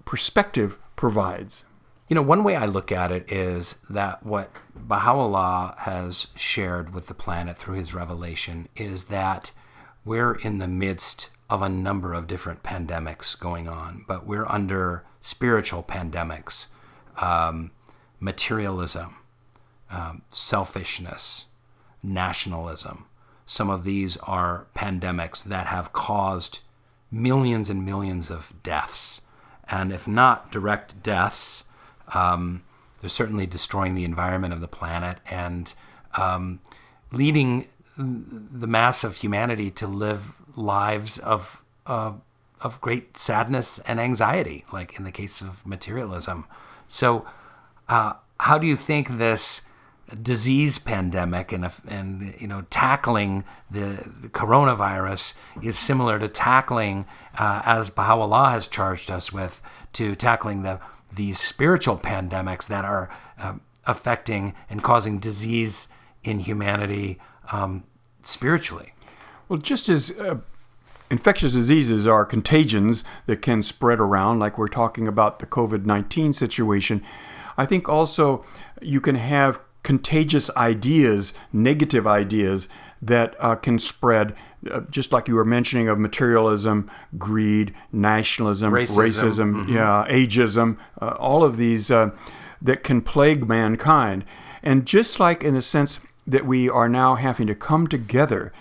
perspective provides. One way I look at it is that what Baha'u'llah has shared with the planet through his revelation is that we're in the midst of a number of different pandemics going on, but we're under spiritual pandemics, materialism, selfishness, nationalism. Some of these are pandemics that have caused millions and millions of deaths. And if not direct deaths, they're certainly destroying the environment of the planet and leading the mass of humanity to live lives of great sadness and anxiety, like in the case of materialism. So how do you think this disease pandemic and tackling the coronavirus is similar to tackling, as Baha'u'llah has charged us with, to tackling these spiritual pandemics that are affecting and causing disease in humanity spiritually. Well, just as infectious diseases are contagions that can spread around, like we're talking about the COVID-19 situation, I think also you can have contagious ideas, negative ideas that can spread, just like you were mentioning, of materialism, greed, nationalism, racism, ageism, all of these that can plague mankind. And just like in the sense that we are now having to come together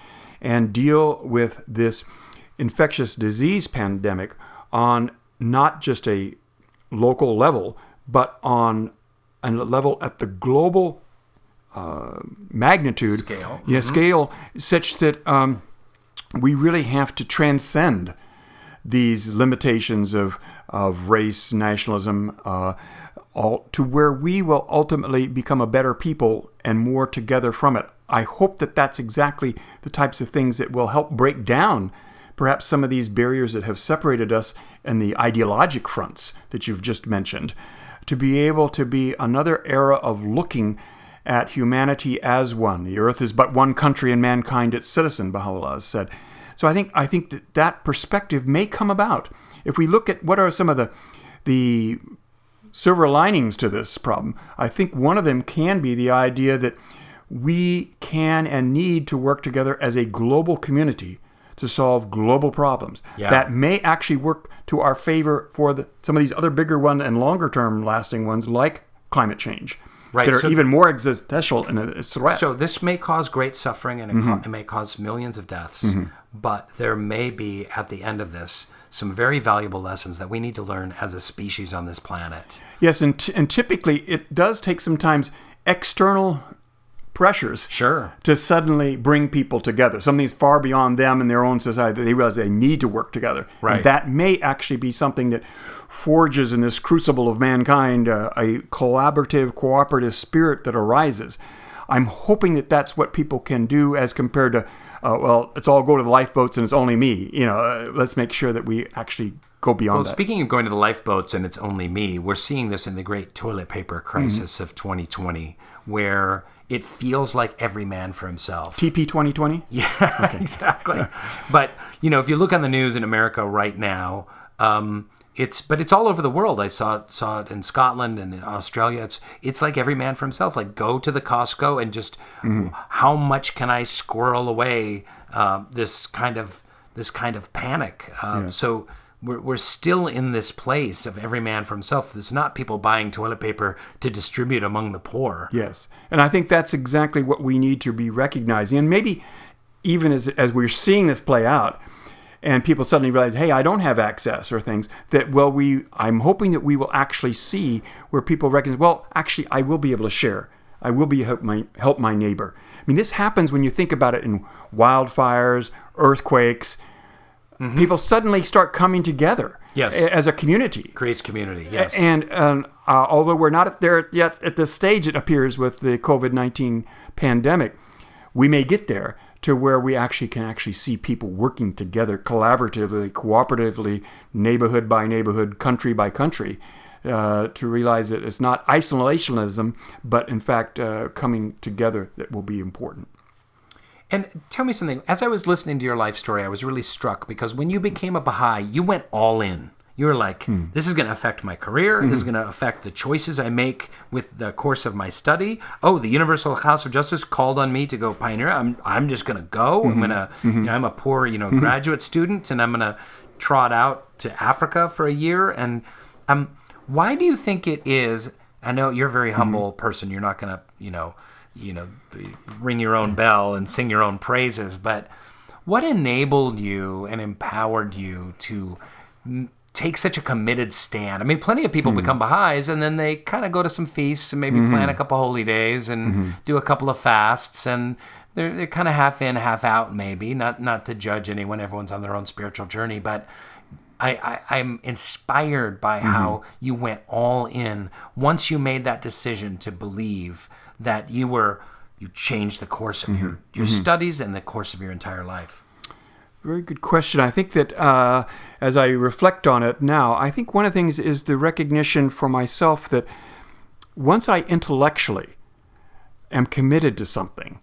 and deal with this infectious disease pandemic on not just a local level, but on a level at the global magnitude, scale, such that we really have to transcend these limitations of race, nationalism, all to where we will ultimately become a better people and more together from it. I hope that that's exactly the types of things that will help break down perhaps some of these barriers that have separated us and the ideologic fronts that you've just mentioned, to be able to be another era of looking at humanity as one. The earth is but one country and mankind its citizen, Baha'u'llah has said. So I think that perspective may come about. If we look at what are some of the silver linings to this problem, I think one of them can be the idea that we can and need to work together as a global community to solve global problems. Yeah. That may actually work to our favor for some of these other bigger ones and longer term lasting ones like climate change. Right, that are even more existential in a threat. So this may cause great suffering and it may cause millions of deaths, but there may be, at the end of this, some very valuable lessons that we need to learn as a species on this planet. Yes, and typically it does take sometimes external pressures to suddenly bring people together. Something's far beyond them and their own society. They realize they need to work together. Right. And that may actually be something that forges in this crucible of mankind a collaborative, cooperative spirit that arises. I'm hoping that that's what people can do as compared to, let's all go to the lifeboats and it's only me. Let's make sure that we actually go beyond that. Well, speaking of going to the lifeboats and it's only me, we're seeing this in the great toilet paper crisis of 2020, where it feels like every man for himself. TP 2020? Yeah, exactly. But, if you look on the news in America right now, it's all over the world. I saw it in Scotland and in Australia. It's like every man for himself. Like, go to the Costco and just how much can I squirrel away this kind of panic. So we're still in this place of every man for himself. There's not people buying toilet paper to distribute among the poor. Yes, and I think that's exactly what we need to be recognizing. And maybe even as we're seeing this play out, and people suddenly realize, hey, I don't have access or things, that, I'm hoping that we will actually see where people recognize, well, actually, I will be able to share. I will be help my neighbor. I mean, this happens when you think about it in wildfires, earthquakes. People suddenly start coming together as a community. Creates community, yes. And although we're not there yet at this stage, it appears, with the COVID-19 pandemic, we may get there to where we can see people working together collaboratively, cooperatively, neighborhood by neighborhood, country by country, to realize that it's not isolationism, but in fact coming together that will be important. And tell me something. As I was listening to your life story, I was really struck because when you became a Baha'i, you went all in. You were like, this is going to affect my career. This is going to affect the choices I make with the course of my study. Oh, the Universal House of Justice called on me to go pioneer. I'm just going to go. I'm going to, I'm a poor, graduate student, and I'm going to trot out to Africa for a year. And why do you think it is? I know you're a very humble person. You're not going to, ring your own bell and sing your own praises. But what enabled you and empowered you to take such a committed stand? I mean, plenty of people become Baha'is and then they kind of go to some feasts and maybe plan a couple holy days and do a couple of fasts, and they're kind of half in, half out, maybe. Not to judge anyone. Everyone's on their own spiritual journey, but I'm inspired by how you went all in once you made that decision to believe that you changed the course of your studies and the course of your entire life. Very good question. I think that as I reflect on it now, I think one of the things is the recognition for myself that once I intellectually am committed to something,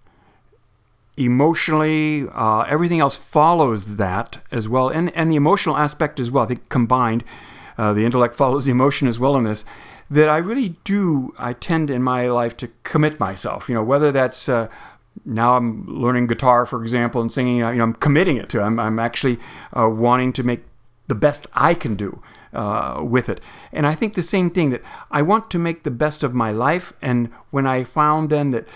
emotionally, everything else follows that as well. And the emotional aspect as well, I think combined, the intellect follows the emotion as well in this, that I tend in my life to commit myself, whether that's, now I'm learning guitar, for example, and singing, I'm committing it to, I'm actually wanting to make the best I can do with it. And I think the same thing, that I want to make the best of my life. And when I found then that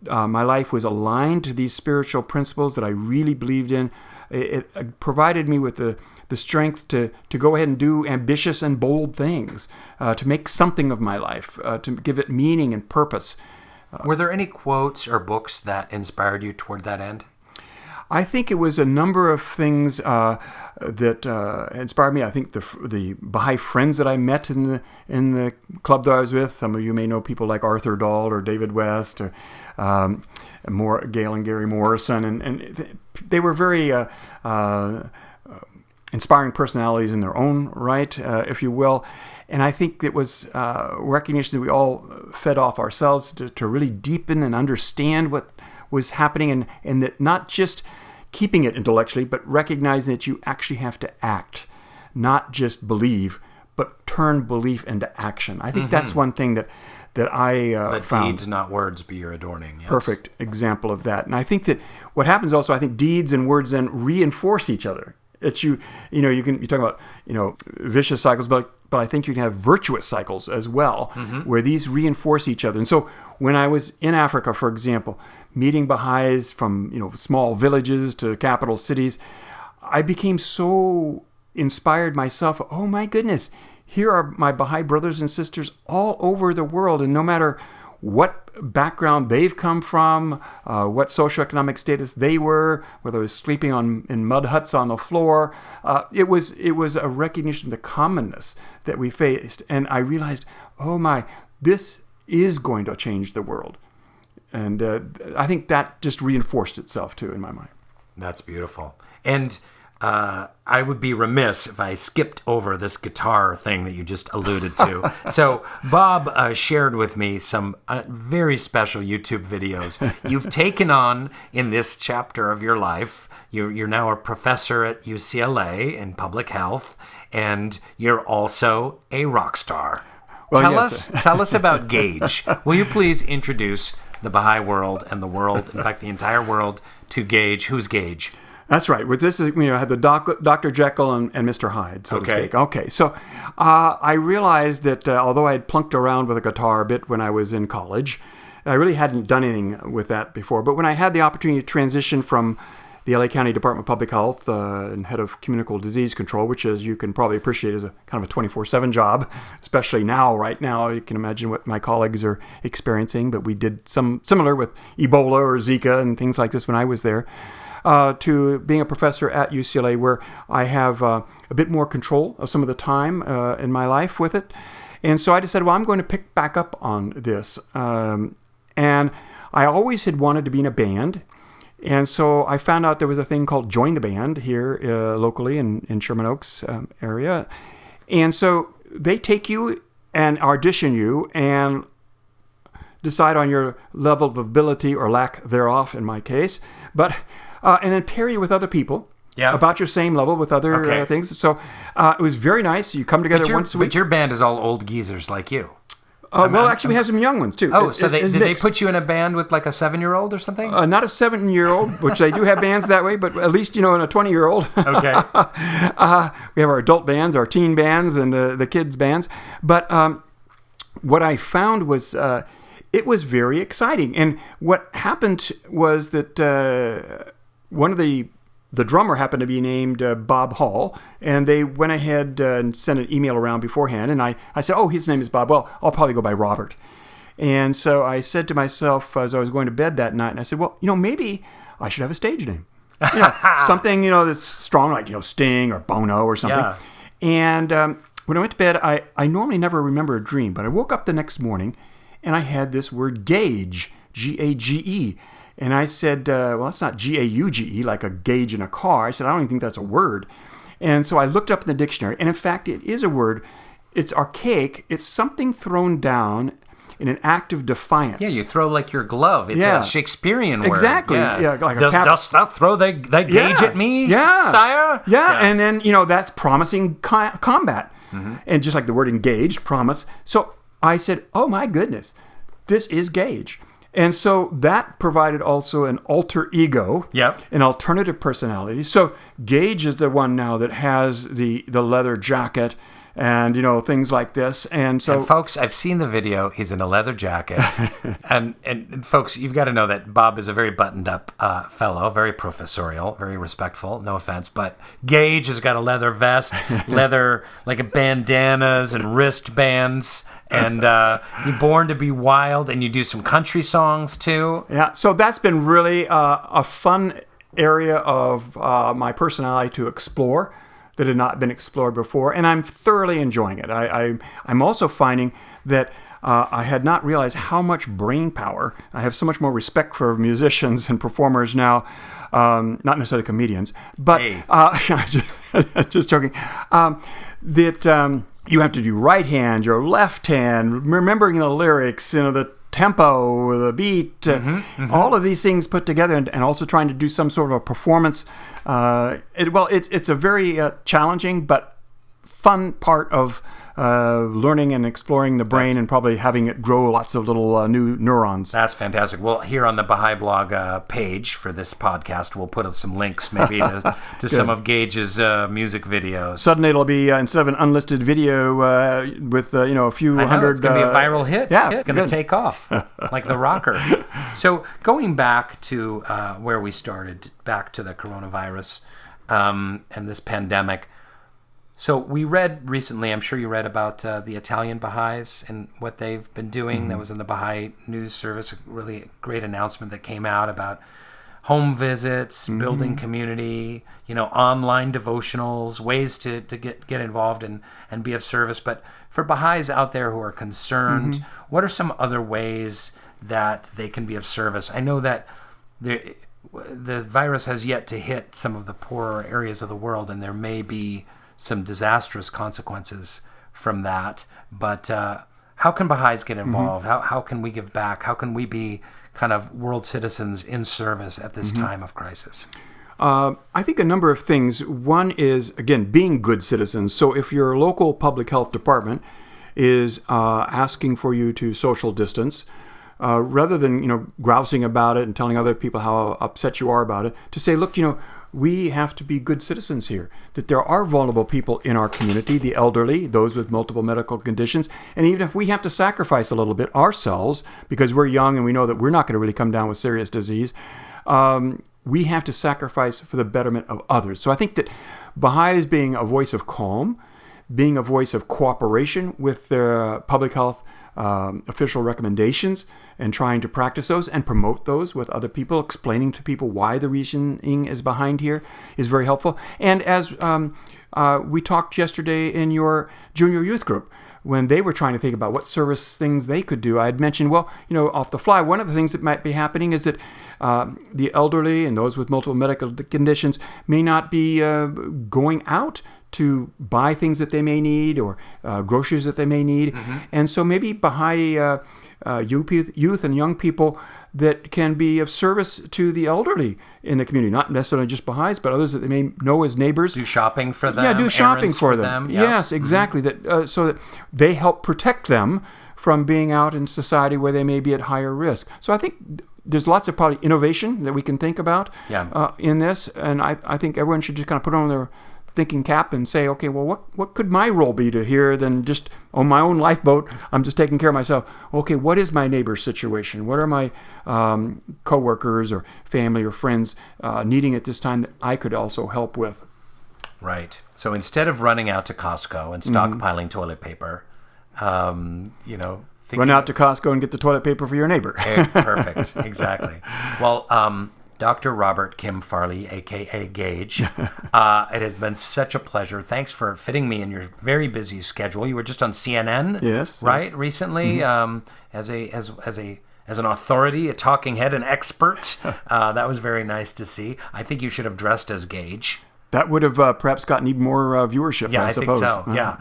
my life was aligned to these spiritual principles that I really believed in, it provided me with the strength to go ahead and do ambitious and bold things, to make something of my life, to give it meaning and purpose. Were there any quotes or books that inspired you toward that end? I think it was a number of things that inspired me. I think the Baha'i friends that I met in the club that I was with. Some of you may know people like Arthur Dahl or David West or Gail and Gary Morrison, and they were very inspiring personalities in their own right, if you will. And I think it was recognition that we all fed off ourselves to really deepen and understand what was happening, and that not just keeping it intellectually, but recognizing that you actually have to act, not just believe, but turn belief into action. I think that's one thing that I Let found. deeds, not words, be your adorning. Yes. Perfect example of that. And I think that what happens also, I think deeds and words then reinforce each other. It's you talk about vicious cycles, but I think you can have virtuous cycles as well, where these reinforce each other. And so when I was in Africa, for example, meeting Baha'is from small villages to capital cities, I became so inspired myself. Oh my goodness, here are my Baha'i brothers and sisters all over the world, and no matter what background they've come from, what socioeconomic status they were, whether it was sleeping in mud huts on the floor, it was a recognition of the commonness that we faced. And I realized, oh my, this is going to change the world. And I think that just reinforced itself too in my mind. That's beautiful. And I would be remiss if I skipped over this guitar thing that you just alluded to. So Bob shared with me some very special YouTube videos you've taken on in this chapter of your life. You're now a professor at UCLA in public health, and you're also a rock star. Well, Tell us about Gauge. Will you please introduce the Baha'i world and the world, in fact, the entire world, to Gauge? Who's Gauge? That's right. With this, I had the Dr. Jekyll and Mr. Hyde, so to speak. Okay. So I realized that although I had plunked around with a guitar a bit when I was in college, I really hadn't done anything with that before. But when I had the opportunity to transition from the LA County Department of Public Health and head of Communicable Disease Control, which, as you can probably appreciate, is a kind of a 24/7 job, especially right now. You can imagine what my colleagues are experiencing. But we did some similar with Ebola or Zika and things like this when I was there. To being a professor at UCLA, where I have a bit more control of some of the time in my life with it. And so I decided, well, I'm going to pick back up on this. And I always had wanted to be in a band. And so I found out there was a thing called Join the Band here locally in Sherman Oaks area. And so they take you and audition you and decide on your level of ability or lack thereof in my case. But and then pair you with other people about your same level with other things. So it was very nice. You come together once a week. But your band is all old geezers like you. Actually, we have some young ones, too. Oh, so did they put you in a band with like a 7-year-old or something? Not a 7-year-old, which they do have bands that way, but at least, in a 20-year-old. Okay. We have our adult bands, our teen bands, and the kids' bands. But what I found was it was very exciting. And what happened was that one of the drummer happened to be named Bob Hall, and they went ahead and sent an email around beforehand, and I said, oh, his name is Bob. Well, I'll probably go by Robert. And so I said to myself as I was going to bed that night, and I said, well, maybe I should have a stage name. Something, that's strong, like, Sting or Bono or something. Yeah. And when I went to bed, I normally never remember a dream, but I woke up the next morning, and I had this word gauge, G-A-G-E. And I said, well, that's not G-A-U-G-E, like a gauge in a car. I said, I don't even think that's a word. And so I looked up in the dictionary, and in fact, it is a word. It's archaic. It's something thrown down in an act of defiance. Yeah, you throw like your glove. It's a Shakespearean word. Exactly. Yeah, like dost thou throw thy gauge at me, sire? Yeah, and then, that's promising combat. And just like the word engaged, promise. So I said, oh my goodness, this is Gage. And so that provided also an alter ego, an alternative personality. So Gage is the one now that has the leather jacket and, things like this. And so, folks, I've seen the video. He's in a leather jacket. and folks, you've got to know that Bob is a very buttoned up fellow, very professorial, very respectful, no offense. But Gage has got a leather vest, leather, like a bandanas and wristbands. And you're born to be wild, and you do some country songs too. Yeah, so that's been really a fun area of my personality to explore that had not been explored before, and I'm thoroughly enjoying it. I'm also finding that I had not realized how much brain power. I have so much more respect for musicians and performers now, not necessarily comedians, but just joking. You have to do right hand, your left hand, remembering the lyrics, the tempo, the beat, all of these things put together, and also trying to do some sort of a performance. It's a very challenging but fun part of learning and exploring the brain and probably having it grow lots of little new neurons. That's fantastic. Well, here on the Baha'i Blog page for this podcast, we'll put some links maybe to some of Gage's music videos. Suddenly it'll be, instead of an unlisted video with a few hundred... It's going to be a viral hit. Yeah, it's going to take off like the rocker. So going back to where we started, back to the coronavirus and this pandemic. So we read recently, I'm sure you read about the Italian Baha'is and what they've been doing. That was in the Baha'i News Service, a really great announcement that came out about home visits, building community, online devotionals, ways to get involved and be of service. But for Baha'is out there who are concerned, what are some other ways that they can be of service? I know that the virus has yet to hit some of the poorer areas of the world, and there may be some disastrous consequences from that. But how can Baha'is get involved? How can we give back? How can we be kind of world citizens in service at this time of crisis? I think a number of things. One is, again, being good citizens. So if your local public health department is asking for you to social distance, rather than grousing about it and telling other people how upset you are about it, to say, look, we have to be good citizens here, that there are vulnerable people in our community, the elderly, those with multiple medical conditions, and even if we have to sacrifice a little bit ourselves because we're young and we know that we're not going to really come down with serious disease, we have to sacrifice for the betterment of others. So I think that Baha'is being a voice of calm, being a voice of cooperation with their public health official recommendations and trying to practice those and promote those with other people, explaining to people why the reasoning is behind here is very helpful. And as we talked yesterday in your junior youth group, when they were trying to think about what service things they could do, I had mentioned, off the fly, one of the things that might be happening is that the elderly and those with multiple medical conditions may not be going out to buy things that they may need or groceries that they may need. And so maybe Baha'i youth and young people that can be of service to the elderly in the community, not necessarily just Baha'is, but others that they may know as neighbors. Do shopping for them. Yeah, do shopping for them. Yep. Yes, exactly. That so that they help protect them from being out in society where they may be at higher risk. So I think there's lots of probably innovation that we can think about in this, and I think everyone should just kind of put on their thinking cap and say, okay, well, what could my role be to here than just on my own lifeboat, I'm just taking care of myself. Okay, what is my neighbor's situation? What are my coworkers or family or friends needing at this time that I could also help with? Right. So instead of running out to Costco and stockpiling toilet paper, run out to Costco and get the toilet paper for your neighbor. Perfect. Exactly. Well, Dr. Robert KimFarley, a.k.a. Gage, it has been such a pleasure. Thanks for fitting me in your very busy schedule. You were just on CNN, right, recently, as an authority, a talking head, an expert. That was very nice to see. I think you should have dressed as Gage. That would have perhaps gotten even more viewership, I suppose. Think so, yeah.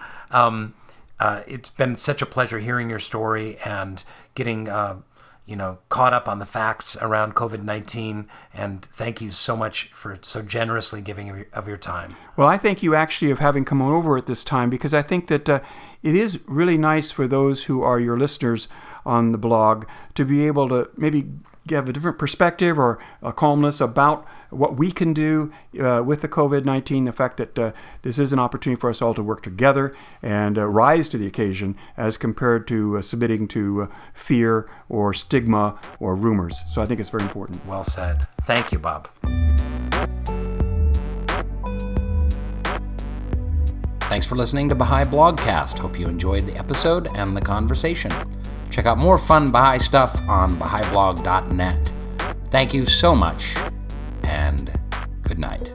it's been such a pleasure hearing your story and getting caught up on the facts around COVID-19. And thank you so much for so generously giving of your time. Well, I thank you actually of having come over at this time, because I think that it is really nice for those who are your listeners on the blog to be able to maybe have a different perspective or a calmness about what we can do with the COVID-19, the fact that this is an opportunity for us all to work together and rise to the occasion as compared to submitting to fear or stigma or rumors. So I think it's very important. Well said. Thank you, Bob. Thanks for listening to Baha'i Blogcast. Hope you enjoyed the episode and the conversation. Check out more fun Baha'i stuff on Baha'iBlog.net. Thank you so much, and good night.